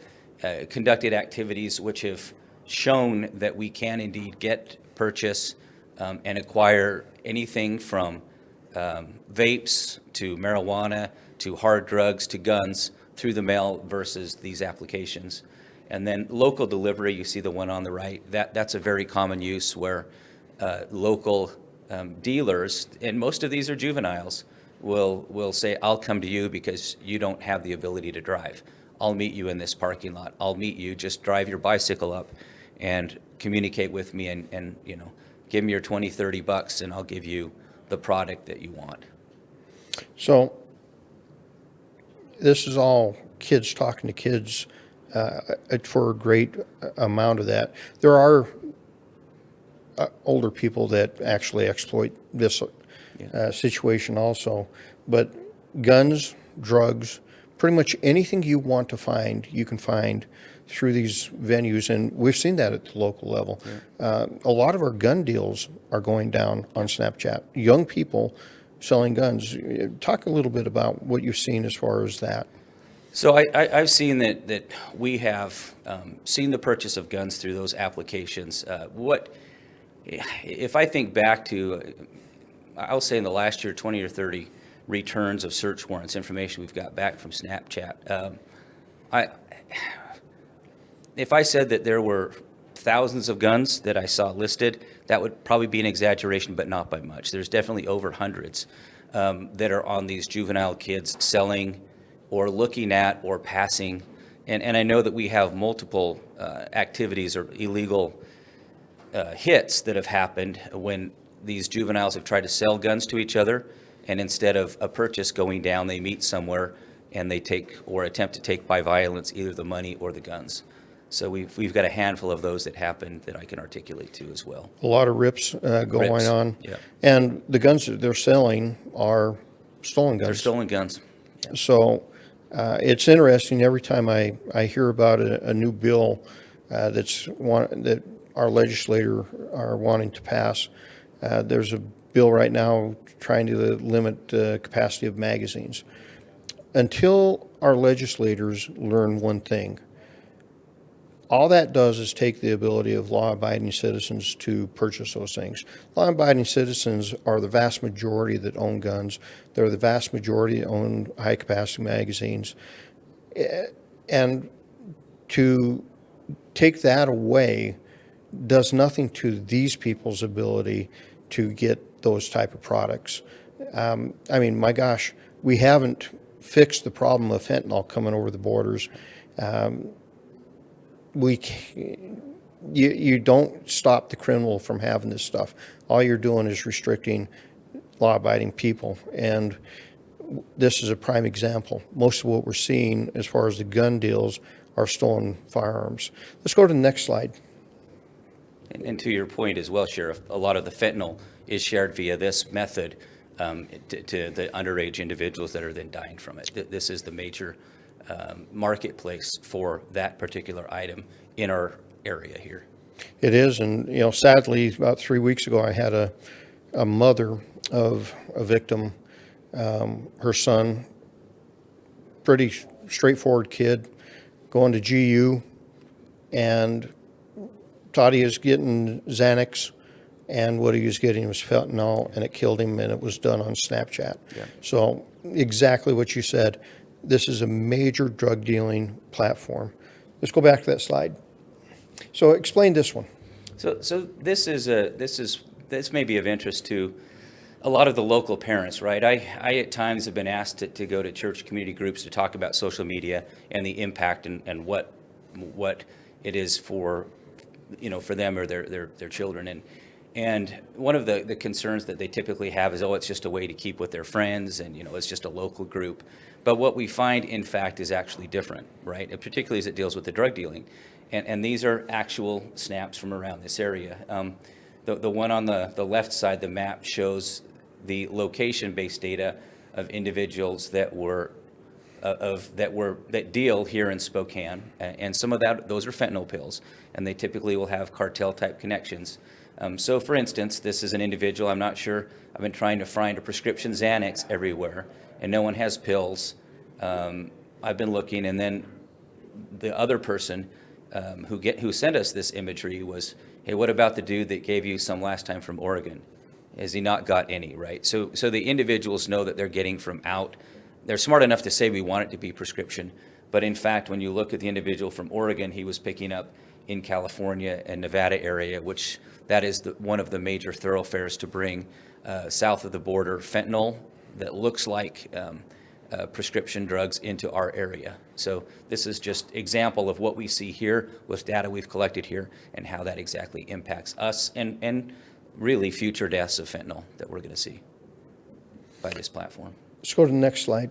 Speaker 20: conducted activities which have shown that we can indeed get, purchase, and acquire anything from vapes to marijuana to hard drugs to guns through the mail versus these applications. And then local delivery, you see the one on the right, that's a very common use where local dealers, and most of these are juveniles, will say, I'll come to you because you don't have the ability to drive. I'll meet you in this parking lot. I'll meet you, just drive your bicycle up and communicate with me and you know, give me your $20-30 and I'll give you the product that you want.
Speaker 19: So this is all kids talking to kids for a great amount of that. There are older people that actually exploit this situation also, but guns, drugs, pretty much anything you want to find, you can find through these venues, and we've seen that at the local level. A lot of our gun deals are going down on Snapchat. Young people selling guns. Talk a little bit about what you've seen as far as that.
Speaker 20: So I've seen that we have seen the purchase of guns through those applications. If I think back to, I'll say in the last year, 20 or 30 returns of search warrants, information we've got back from Snapchat. If I said that there were thousands of guns that I saw listed, that would probably be an exaggeration, but not by much. There's definitely over hundreds that are on these juvenile kids selling or looking at or passing. And I know that we have multiple activities or illegal hits that have happened when these juveniles have tried to sell guns to each other, and instead of a purchase going down, they meet somewhere and they take or attempt to take by violence either the money or the guns. So we've got a handful of those that happen that I can articulate to as well.
Speaker 19: A lot of rips going on.
Speaker 20: Yeah.
Speaker 19: And the guns that they're selling are stolen guns.
Speaker 20: They're stolen guns.
Speaker 19: Yeah. So it's interesting every time I hear about a new bill that our legislator are wanting to pass. There's a bill right now trying to limit the capacity of magazines. Until our legislators learn one thing, all that does is take the ability of law-abiding citizens to purchase those things. Law-abiding citizens are the vast majority that own guns. They're the vast majority that own high-capacity magazines. And to take that away does nothing to these people's ability to get those type of products. I mean, my gosh, we haven't fixed the problem of fentanyl coming over the borders. You don't stop the criminal from having this stuff. All you're doing is restricting law-abiding people, and this is a prime example. Most of what we're seeing as far as the gun deals are stolen firearms. Let's go to the next slide.
Speaker 20: And to your point as well, Sheriff, a lot of the fentanyl is shared via this method to the underage individuals that are then dying from it. This is the major marketplace for that particular item in our area here.
Speaker 19: It is, and you know, sadly, about 3 weeks ago, I had a mother of a victim, her son, pretty straightforward kid, going to GU, and thought he was getting Xanax, and what he was getting was fentanyl, and it killed him, and it was done on Snapchat.
Speaker 20: Yeah.
Speaker 19: So exactly what you said. This is a major drug dealing platform. Let's go back to that slide. So explain this one.
Speaker 20: So this may be of interest to a lot of the local parents, right? I at times have been asked to go to church community groups to talk about social media and the impact and what it is for, for them or their children. And one of the concerns that they typically have is, it's just a way to keep with their friends, and it's just a local group. But what we find, in fact, is actually different, right? And particularly as it deals with the drug dealing. And these are actual snaps from around this area. The one on the left side, the map, shows the location-based data of individuals that deal here in Spokane, and some of those are fentanyl pills, and they typically will have cartel-type connections. So, for instance, this is an individual. I'm not sure. I've been trying to find a prescription Xanax everywhere, and no one has pills. I've been looking, and then the other person who sent us this imagery was, hey, what about the dude that gave you some last time from Oregon? Has he not got any, right? So the individuals know that they're getting from out. They're smart enough to say we want it to be prescription, but in fact, when you look at the individual from Oregon, he was picking up in California and Nevada area, which that is one of the major thoroughfares to bring south of the border fentanyl that looks like prescription drugs into our area. So this is just example of what we see here with data we've collected here and how that exactly impacts us and really future deaths of fentanyl that we're going to see by this platform.
Speaker 19: Let's go to the next slide.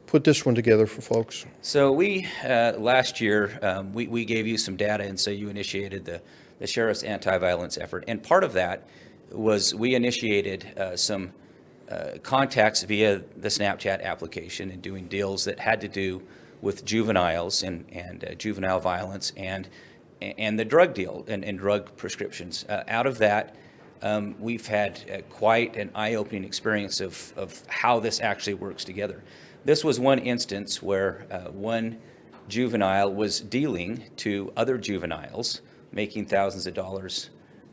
Speaker 19: Put this one together for folks.
Speaker 20: So we, last year, we gave you some data, and so you initiated the Sheriff's anti-violence effort. And part of that was we initiated some contacts via the Snapchat application and doing deals that had to do with juveniles and juvenile violence and the drug deal and drug prescriptions. Out of that, we've had quite an eye-opening experience of how this actually works together. This was one instance where one juvenile was dealing to other juveniles, making thousands of dollars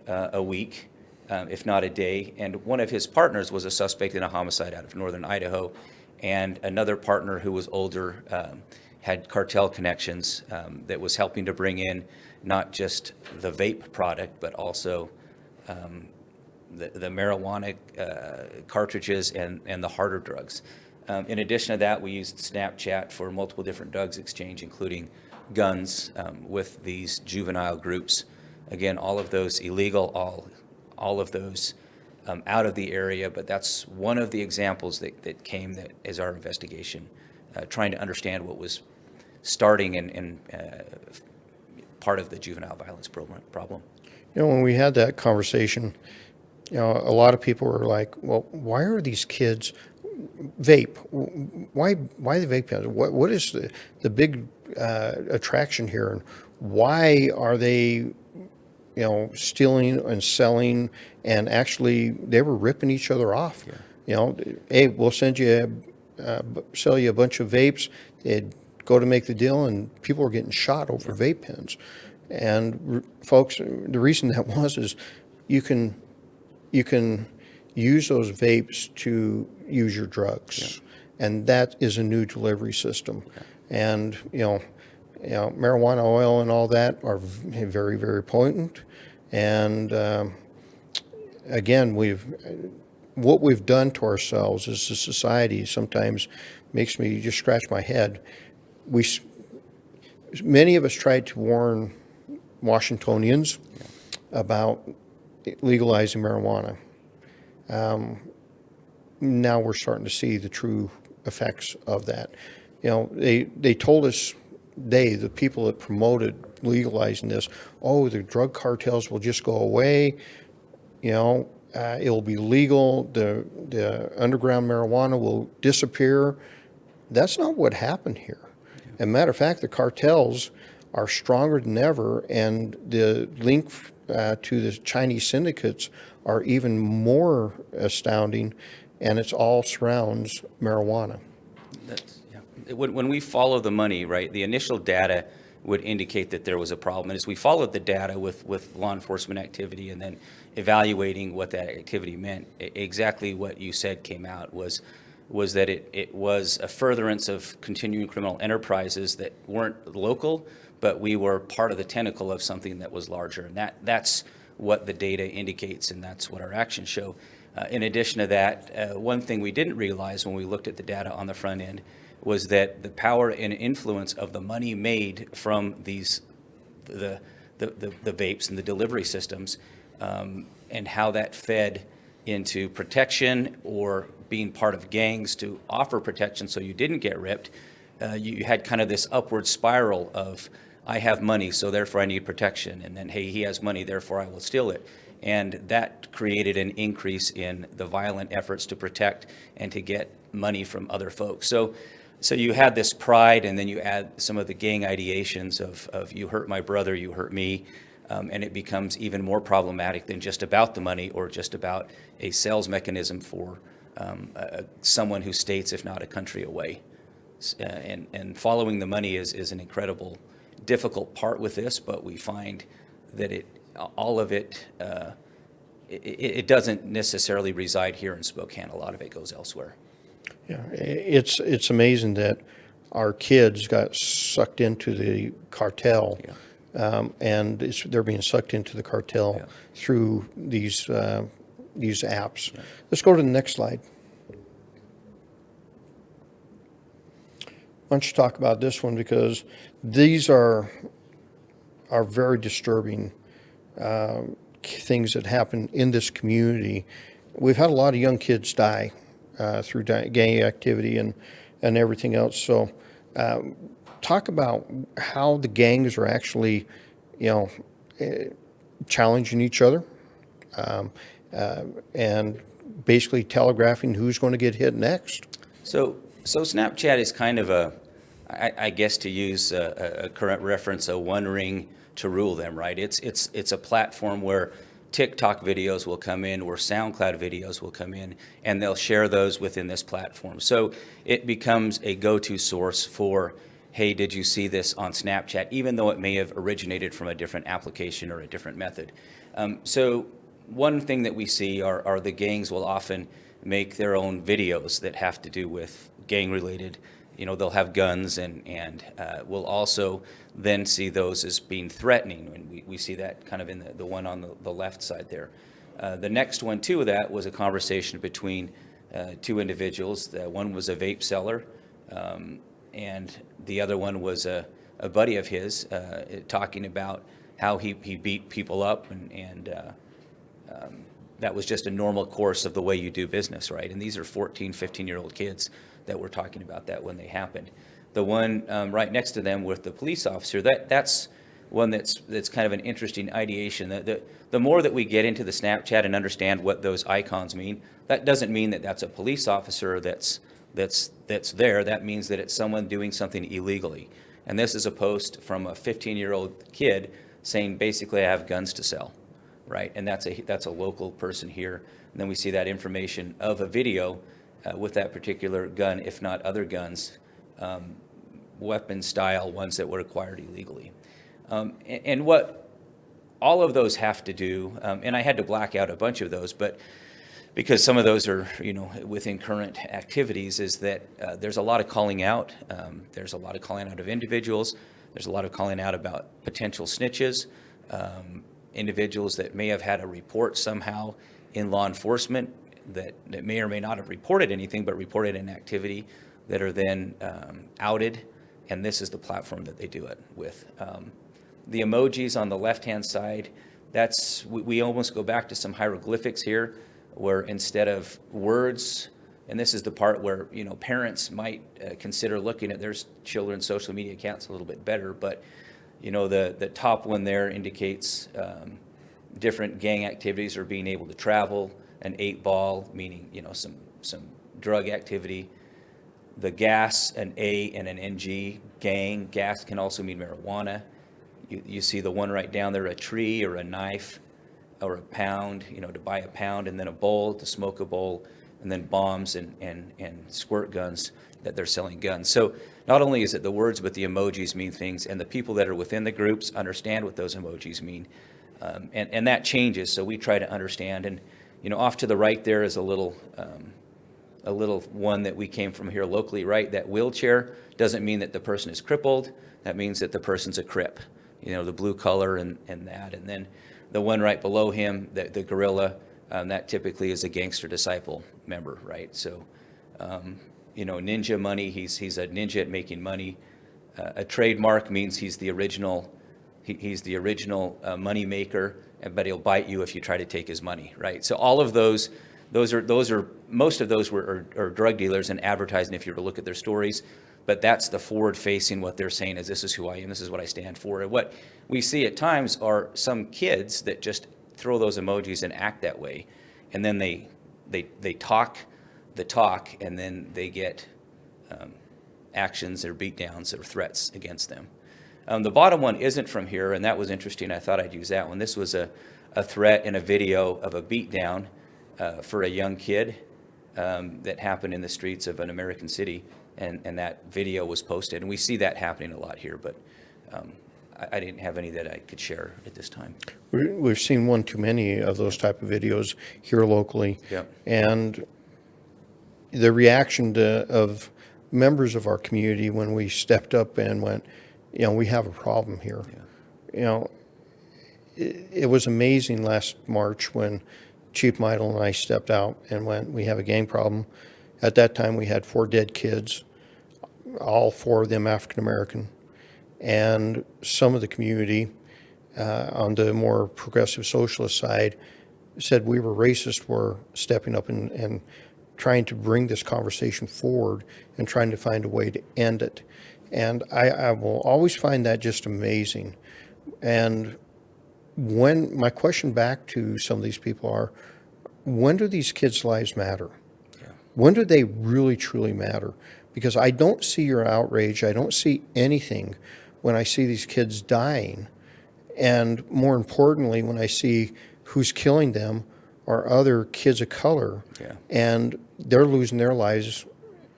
Speaker 20: a week, if not a day. And one of his partners was a suspect in a homicide out of northern Idaho. And another partner who was older had cartel connections that was helping to bring in not just the vape product, but also the marijuana cartridges and the harder drugs. In addition to that, we used Snapchat for multiple different drugs exchange, including guns with these juvenile groups. Again, all of those illegal, all of those out of the area, but that's one of the examples that came that as our investigation, trying to understand what was starting and part of the juvenile violence problem.
Speaker 19: When we had that conversation, a lot of people were like, well, why are these kids vape? Why the vape pens? What is the big attraction here? And why are they, stealing and selling? And actually, they were ripping each other off. Yeah. Hey, we'll sell you a bunch of vapes. They'd go to make the deal, and people were getting shot over vape pens. And folks, the reason that was is you can use those vapes to use your drugs, and that is a new delivery system. And marijuana oil and all that are very, very potent. And again, what we've done to ourselves as a society sometimes makes me just scratch my head. Many of us tried to warn Washingtonians about legalizing marijuana. Now we're starting to see the true effects of that. They told us, the people that promoted legalizing this, the drug cartels will just go away. It'll be legal. The underground marijuana will disappear. That's not what happened here. As a matter of fact, the cartels are stronger than ever, and the link to the Chinese syndicates are even more astounding, and it's all surrounds marijuana.
Speaker 20: When we follow the money, right, the initial data would indicate that there was a problem. And as we followed the data with law enforcement activity and then evaluating what that activity meant, exactly what you said came out was that it was a furtherance of continuing criminal enterprises that weren't local, but we were part of the tentacle of something that was larger. And that's what the data indicates, and that's what our actions show. In addition to that, one thing we didn't realize when we looked at the data on the front end was that the power and influence of the money made from these, the vapes and the delivery systems, and how that fed into protection or being part of gangs to offer protection so you didn't get ripped. You had kind of this upward spiral of, I have money, so therefore I need protection, and then, hey, he has money, therefore I will steal it. And that created an increase in the violent efforts to protect and to get money from other folks. So you had this pride, and then you add some of the gang ideations of you hurt my brother, you hurt me, and it becomes even more problematic than just about the money or just about a sales mechanism for someone who states, if not a country away. And following the money is an incredible, difficult part with this, but we find that all of it, it doesn't necessarily reside here in Spokane. A lot of it goes elsewhere.
Speaker 19: Yeah, it's amazing that our kids got sucked into the cartel, and they're being sucked into the cartel through these apps. Yeah. Let's go to the next slide. Why don't you talk about this one, because these are very disturbing things that happen in this community. We've had a lot of young kids die through gang activity and everything else. So talk about how the gangs are actually, challenging each other and basically telegraphing who's going to get hit next.
Speaker 20: So Snapchat is kind of I guess to use a current reference, a one ring to rule them, right? It's a platform where TikTok videos will come in, where SoundCloud videos will come in, and they'll share those within this platform. So it becomes a go-to source for, hey, did you see this on Snapchat, even though it may have originated from a different application or a different method. So one thing that we see are the gangs will often make their own videos that have to do with gang-related. They'll have guns, and we'll also then see those as being threatening. And we see that kind of in the one on the left side there. The next one, too, of that was a conversation between two individuals. One was a vape seller, and the other one was a buddy of his, talking about how he beat people up, and that was just a normal course of the way you do business, right? And these are 14, 15-year-old kids that were talking about that when they happened. The one right next to them with the police officer, that's one that's kind of an interesting ideation. The more that we get into the Snapchat and understand what those icons mean, that doesn't mean that that's a police officer that's there. That means that it's someone doing something illegally. And this is a post from a 15-year-old kid saying, basically, I have guns to sell, right? And that's a local person here. And then we see that information of a video with that particular gun, if not other guns, weapon style ones that were acquired illegally. And what all of those have to do, and I had to black out a bunch of those, but because some of those are, within current activities, is that there's a lot of calling out. There's a lot of calling out of individuals. There's a lot of calling out about potential snitches, individuals that may have had a report somehow in law enforcement that may or may not have reported anything, but reported an activity that are then outed, and this is the platform that they do it with. The emojis on the left-hand side, we almost go back to some hieroglyphics here, where instead of words, and this is the part where parents might consider looking at their children's social media accounts a little bit better, but the top one there indicates different gang activities or being able to travel. An 8-ball, meaning some drug activity. The gas, an A and an NG, gang. Gas can also mean marijuana. You see the one right down there, a tree or a knife or a pound, to buy a pound, and then a bowl to smoke a bowl, and then bombs and squirt guns that they're selling guns. So not only is it the words, but the emojis mean things, and the people that are within the groups understand what those emojis mean. And that changes, so we try to understand. And off to the right there is a little one that we came from here locally, right? That wheelchair doesn't mean that the person is crippled. That means that the person's a crip. The blue color and that. And then the one right below him, the gorilla, that typically is a gangster disciple member, right? So ninja money. He's a ninja at making money. A trademark means he's the original. He's the original money maker, but he'll bite you if you try to take his money, right? So all of those are most of those are drug dealers and advertising if you were to look at their stories. But that's the forward-facing. What they're saying is, this is who I am. This is what I stand for. And what we see at times are some kids that just throw those emojis and act that way, and then they talk the talk, and then they get actions or beatdowns or threats against them. The bottom one isn't from here, and that was interesting. I thought I'd use that one. This was a threat in a video of a beatdown for a young kid that happened in the streets of an American city, and that video was posted. And we see that happening a lot here, but I didn't have any that I could share at this time.
Speaker 19: We've seen one too many of those type of videos here locally.
Speaker 20: Yep.
Speaker 19: And the reaction of members of our community when we stepped up and went, we have a problem here. Yeah. It was amazing last March when Chief Meidel and I stepped out and went, we have a gang problem. At that time, we had 4 dead kids, all 4 of them African American. And some of the community on the more progressive socialist side said we were racist, were stepping up and trying to bring this conversation forward and trying to find a way to end it. And I will always find that just amazing. And when my question back to some of these people are, when do these kids' lives matter? Yeah. When do they really, truly matter? Because I don't see your outrage. I don't see anything when I see these kids dying. And more importantly, when I see who's killing them are other kids of color.
Speaker 20: Yeah.
Speaker 19: And they're losing their lives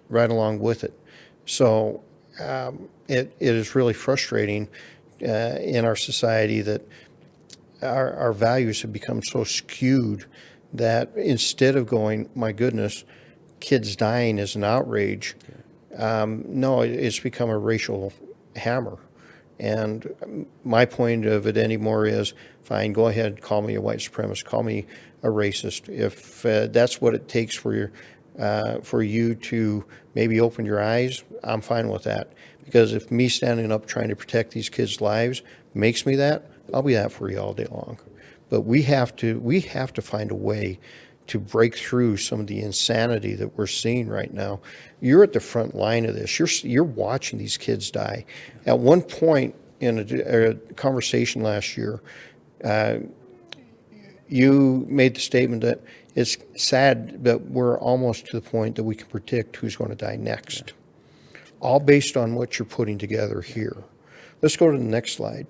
Speaker 19: right along with it. So it is really frustrating in our society that our values have become so skewed that instead of going, my goodness, kids dying is an outrage, no, it's become a racial hammer. And my point of it anymore is, fine, go ahead, call me a white supremacist, call me a racist. If that's what it takes for you to maybe open your eyes, I'm fine with that. Because if me standing up trying to protect these kids' lives makes me that, I'll be that for you all day long. But we have to find a way to break through some of the insanity that we're seeing right now. You're at the front line of this. You're watching these kids die. At one point in a conversation last year, you made the statement that it's sad that we're almost to the point that we can predict who's going to die next. Yeah. All based on what you're putting together here. Let's go to the next slide.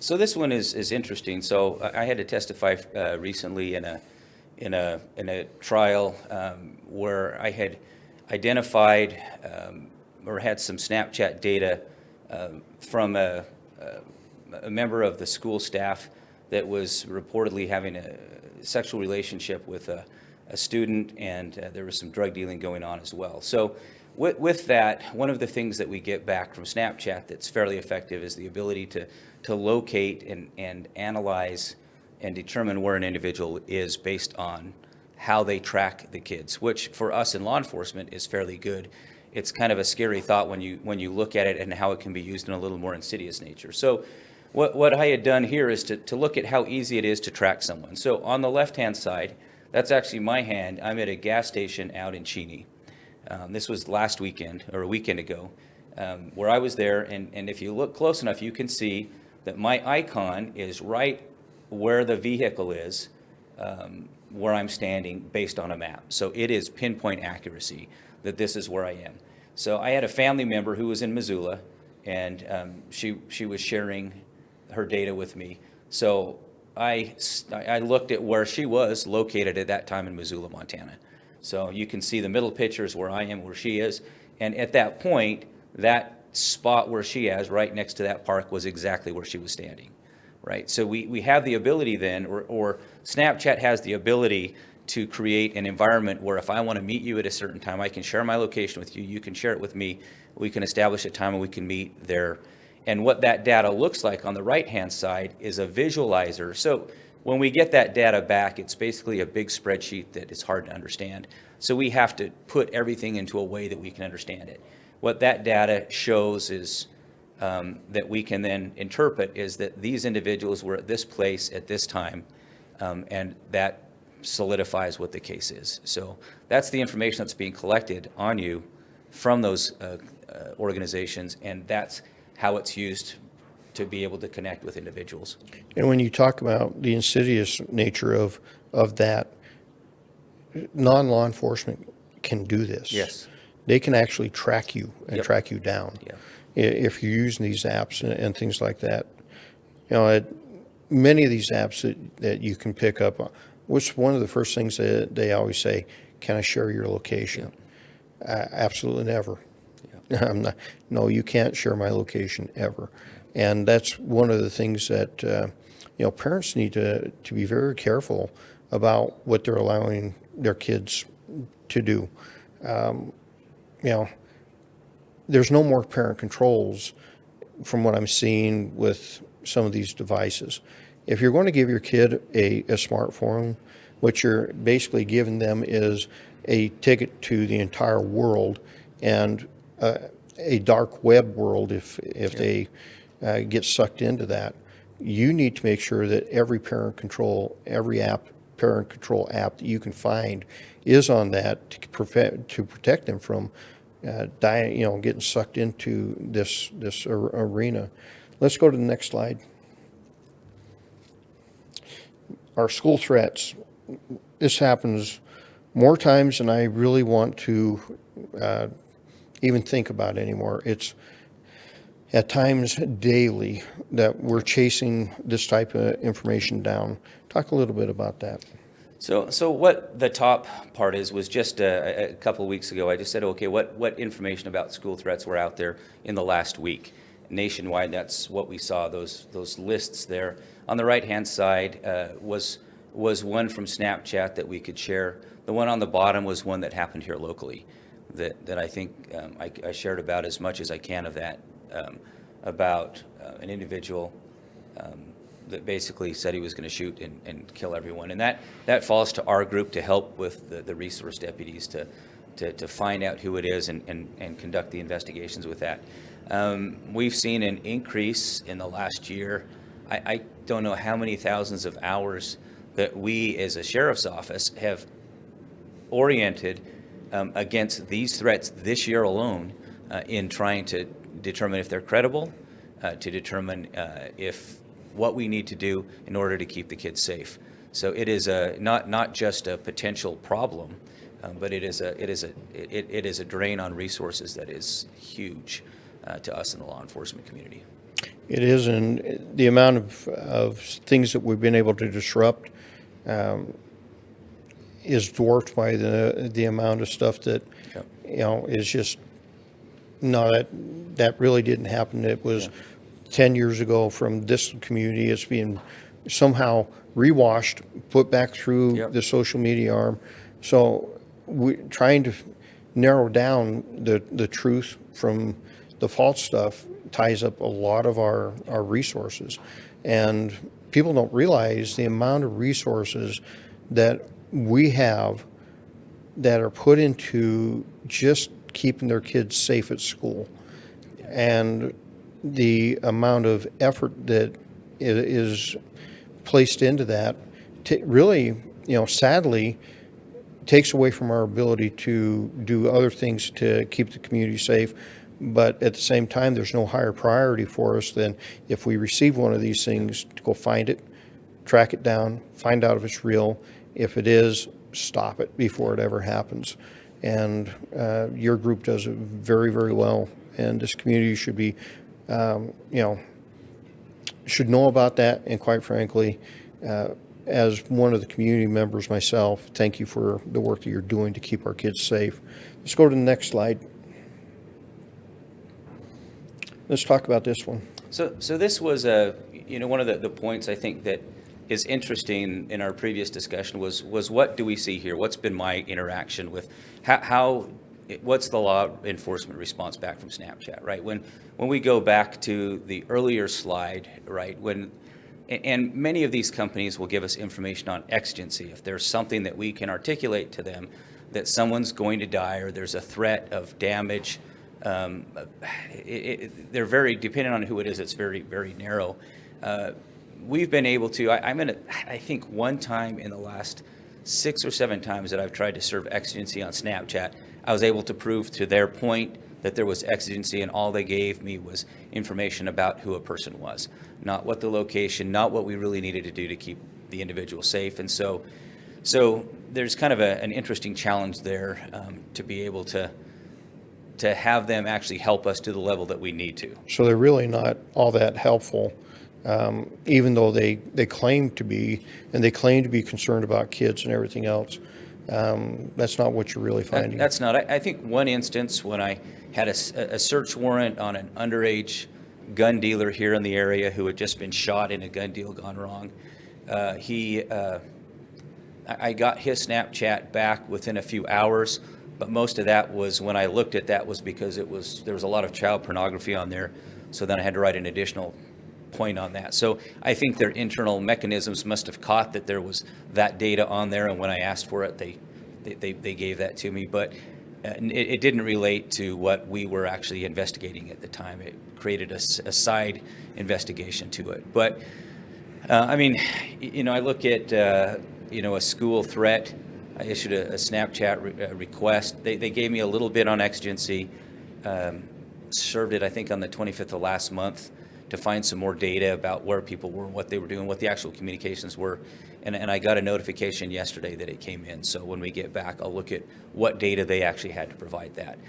Speaker 20: So this one is interesting. So I had to testify recently in a trial where I had identified or had some Snapchat data from a member of the school staff that was reportedly having a sexual relationship with a student, and there was some drug dealing going on as well. So with that, one of the things that we get back from Snapchat that's fairly effective is the ability to locate and analyze and determine where an individual is based on how they track the kids, which for us in law enforcement is fairly good. It's kind of a scary thought when you look at it and how it can be used in a little more insidious nature. So what I had done here is to look at how easy it is to track someone. So on the left-hand side, that's actually my hand. I'm at a gas station out in Cheney. This was last weekend, or a weekend ago, where I was there, and if you look close enough, you can see that my icon is right where the vehicle is, where I'm standing based on a map. So it is pinpoint accuracy that this is where I am. So I had a family member who was in Missoula, and she was sharing her data with me. So I looked at where she was located at that time in Missoula, Montana. So you can see the middle picture is where I am, where she is. And at that point, that spot where she is, right next to that park, was exactly where she was standing, right? So we have the ability then, or Snapchat has the ability to create an environment where if I want to meet you at a certain time, I can share my location with you, you can share it with me, we can establish a time and we can meet there. And what that data looks like on the right-hand side is a visualizer. So When we get that data back, it's basically a big spreadsheet that is hard to understand. So we have to put everything into a way that we can understand it. What that data shows is that we can then interpret is that these individuals were at this place at this time, and that solidifies what the case is. So that's the information that's being collected on you from those organizations, and that's how it's used to be able to connect with individuals.
Speaker 19: And when you talk about the insidious nature of that, non-law enforcement can do this.
Speaker 20: Yes.
Speaker 19: They can actually track you and
Speaker 20: Yep.
Speaker 19: track you down.
Speaker 20: Yeah.
Speaker 19: If you're using these apps and things like that. You know, many of these apps that you can pick up, which one of the first things that they always say, can I share your location? Absolutely never. I'm not, no, you can't share my location ever. And that's one of the things that, parents need to be very careful about what they're allowing their kids to do. There's no more parent controls from what I'm seeing with some of these devices. If you're going to give your kid a smartphone, what you're basically giving them is a ticket to the entire world and a dark web world if they get sucked into that. You need to make sure that every parent control app that you can find is on that to protect them from getting sucked into this arena. Let's go to the next slide. Our school threats. This happens more times than I really want to even think about anymore. It's at times daily that we're chasing this type of information down. Talk a little bit about that.
Speaker 20: So what the top part was just a couple of weeks ago, I just said, okay, what information about school threats were out there in the last week? Nationwide, that's what we saw, those lists there. On the right-hand side was one from Snapchat that we could share. The one on the bottom was one that happened here locally that I think I shared about as much as I can of that, about an individual that basically said he was going to shoot and kill everyone. And that falls to our group to help with the resource deputies to find out who it is and conduct the investigations with that. We've seen an increase in the last year. I don't know how many thousands of hours that we as a sheriff's office have oriented against these threats this year alone in trying to determine if they're credible, to determine if what we need to do in order to keep the kids safe. So it is not just a potential problem, but it is a drain on resources that is huge to us in the law enforcement community.
Speaker 19: It is, and the amount of things that we've been able to disrupt is dwarfed by the amount of stuff that is just that really didn't happen. It was 10 years ago from this community. It's being somehow rewashed, put back through the social media arm. So we're trying to narrow down the truth from the false stuff ties up a lot of our resources. And people don't realize the amount of resources that we have that are put into just keeping their kids safe at school. And the amount of effort that is placed into that really, sadly, takes away from our ability to do other things to keep the community safe. But at the same time, there's no higher priority for us than if we receive one of these things to go find it, track it down, find out if it's real. If it is, stop it before it ever happens. And your group does it very, very well. And this community should be, should know about that. And quite frankly, as one of the community members myself, thank you for the work that you're doing to keep our kids safe. Let's go to the next slide. Let's talk about this one.
Speaker 20: So this was one of the points I think that is interesting in our previous discussion was what do we see here? What's been my interaction with what's the law enforcement response back from Snapchat, right? When we go back to the earlier slide, right, when And many of these companies will give us information on exigency. If there's something that we can articulate to them that someone's going to die or there's a threat of damage, they're very, depending on who it is, it's very, very narrow. We've been able to, I think one time in the last 6 or 7 times that I've tried to serve exigency on Snapchat, I was able to prove to their point that there was exigency, and all they gave me was information about who a person was, not what the location, not what we really needed to do to keep the individual safe. And so there's kind of an interesting challenge there, to be able to have them actually help us to the level that we need to.
Speaker 19: So they're really not all that helpful, even though they claim to be, and they claim to be concerned about kids and everything else. That's not what you're really finding.
Speaker 20: That's not. I think one instance when I had a search warrant on an underage gun dealer here in the area who had just been shot in a gun deal gone wrong. I got his Snapchat back within a few hours, but most of that was, when I looked at that, was because there was a lot of child pornography on there. So then I had to write an additional point on that. So I think their internal mechanisms must have caught that there was that data on there, and when I asked for it, they gave that to me. But it didn't relate to what we were actually investigating at the time. It created a side investigation to it. But I mean, I look at a school threat. I issued a Snapchat request. They gave me a little bit on exigency. Served it, I think, on the 25th of last month to find some more data about where people were, what they were doing, what the actual communications were. And I got a notification yesterday that it came in. So when we get back, I'll look at what data they actually had to provide that.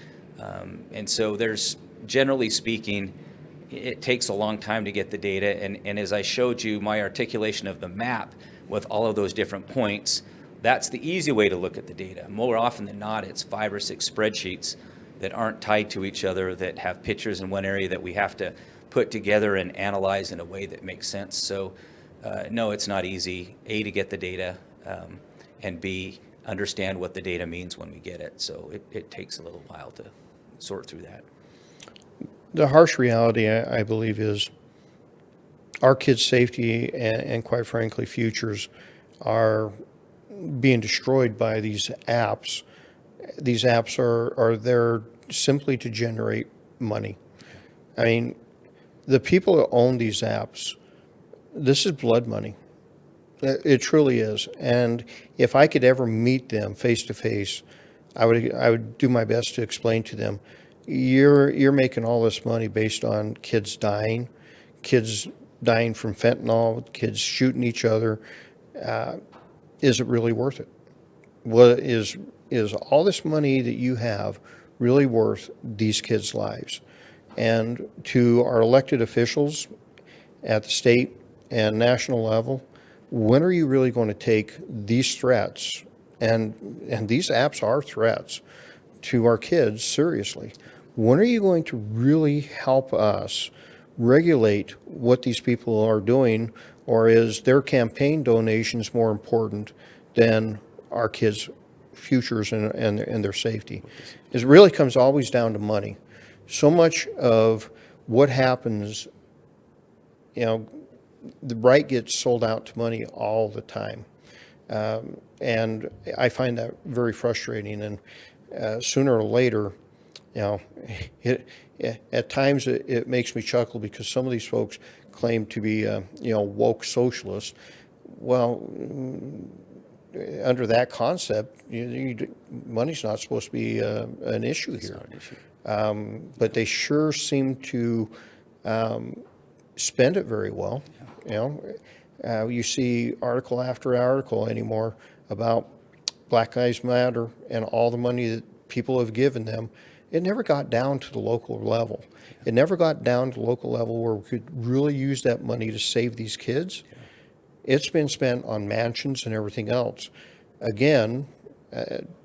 Speaker 20: And so there's, generally speaking, it takes a long time to get the data. And as I showed you, my articulation of the map with all of those different points, that's the easy way to look at the data. More often than not, it's 5 or 6 spreadsheets that aren't tied to each other, that have pictures in one area that we have to put together and analyze in a way that makes sense. So no, it's not easy, A, to get the data, and B, understand what the data means when we get it. So it takes a little while to sort through that.
Speaker 19: The harsh reality, I believe, is our kids' safety and quite frankly, futures are being destroyed by these apps. These apps are there simply to generate money. I mean, the people that own these apps, this is blood money. It truly is. And if I could ever meet them face to face, I would do my best to explain to them, you're making all this money based on kids dying from fentanyl, kids shooting each other. Is it really worth it? What is all this money that you have really worth these kids' lives? And to our elected officials at the state and national level, when are you really going to take these threats, and these apps are threats to our kids, seriously? When are you going to really help us regulate what these people are doing, or is their campaign donations more important than our kids' futures and their safety? It really comes always down to money. So much of what happens, the right gets sold out to money all the time. And I find that very frustrating. And sooner or later, at times it makes me chuckle, because some of these folks claim to be, woke socialists. Well, under that concept, money's not supposed to be an issue here. It's not an issue. But they sure seem to spend it very well. You see article after article anymore about Black Lives Matter and all the money that people have given them. It never got down to the local level. It never got down to the local level where we could really use that money to save these kids. It's been spent on mansions and everything else. Again,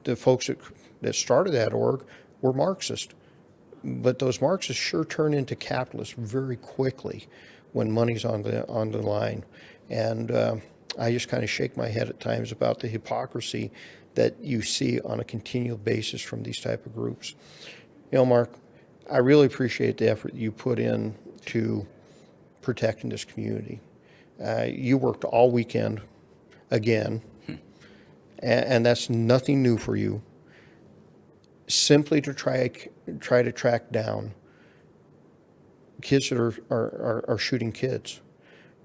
Speaker 19: the folks that started that org were Marxist. But those Marxists sure turn into capitalists very quickly when money's on the line. And I just kind of shake my head at times about the hypocrisy that you see on a continual basis from these type of groups. Mark, I really appreciate the effort you put in to protecting this community. You worked all weekend again, and that's nothing new for you, simply to try to track down kids that are shooting kids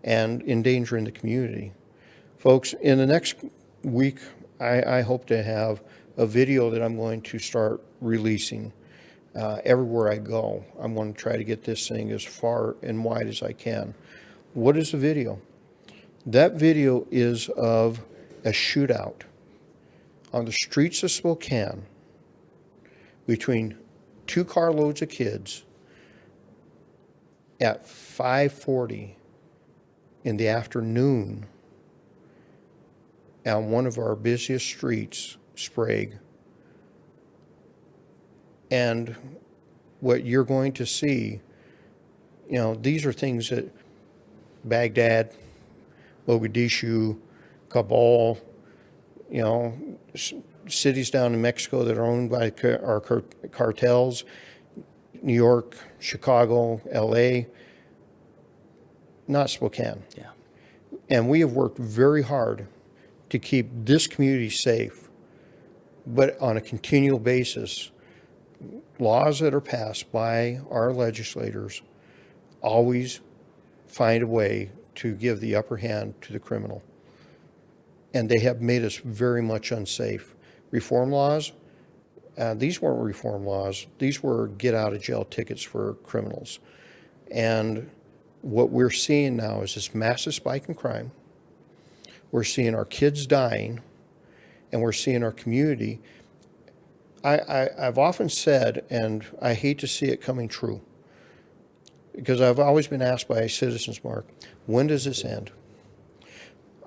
Speaker 19: and endangering the community. Folks, in the next week, I hope to have a video that I'm going to start releasing everywhere I go. I'm going to try to get this thing as far and wide as I can. What is the video? That video is of a shootout on the streets of Spokane between 2 carloads of kids at 5:40 in the afternoon on one of our busiest streets, Sprague. And what you're going to see, these are things that Baghdad, Mogadishu, Kabul, cities down in Mexico that are owned by our cartels, New York, Chicago, LA, not Spokane.
Speaker 20: Yeah.
Speaker 19: And we have worked very hard to keep this community safe, but on a continual basis, laws that are passed by our legislators always find a way to give the upper hand to the criminal. And they have made us very much unsafe. Reform laws, these weren't reform laws. These were get out of jail tickets for criminals. And what we're seeing now is this massive spike in crime. We're seeing our kids dying, and we're seeing our community. I've often said, and I hate to see it coming true, because I've always been asked by citizens, Mark, when does this end?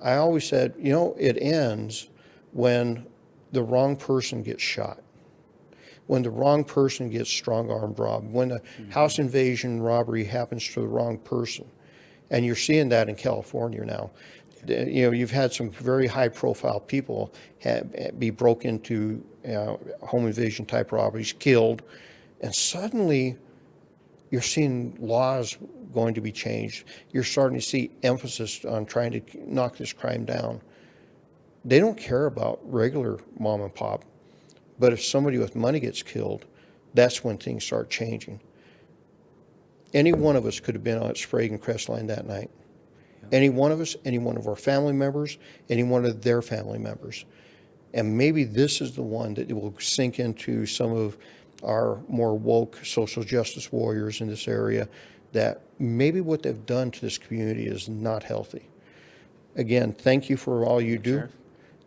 Speaker 19: I always said, it ends when the wrong person gets shot, when the wrong person gets strong-armed robbed, when a house invasion robbery happens to the wrong person. And you're seeing that in California now. You've had some very high-profile people be broke into home invasion type robberies, killed, and suddenly you're seeing laws going to be changed. You're starting to see emphasis on trying to knock this crime down. They don't care about regular mom and pop, but if somebody with money gets killed, that's when things start changing. Any one of us could have been on Sprague and Crestline that night. Any one of us, any one of our family members, any one of their family members. And maybe this is the one that will sink into some of our more woke social justice warriors in this area, that maybe what they've done to this community is not healthy. Again, thank you for all you do.
Speaker 20: Sheriff.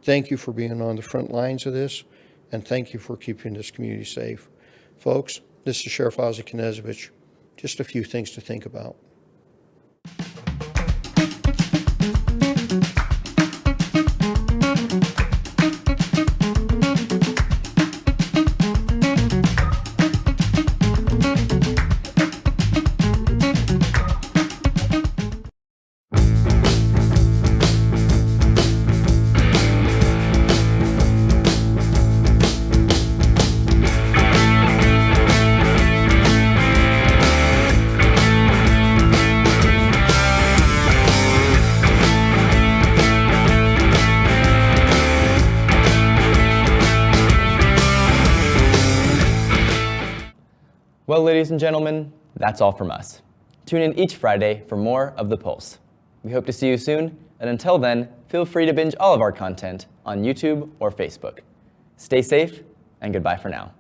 Speaker 19: Thank you for being on the front lines of this, and thank you for keeping this community safe. Folks, this is Sheriff Ozzie Knezovich. Just a few things to think about.
Speaker 1: Well, ladies and gentlemen, that's all from us. Tune in each Friday for more of The Pulse. We hope to see you soon, and until then, feel free to binge all of our content on YouTube or Facebook. Stay safe, and goodbye for now.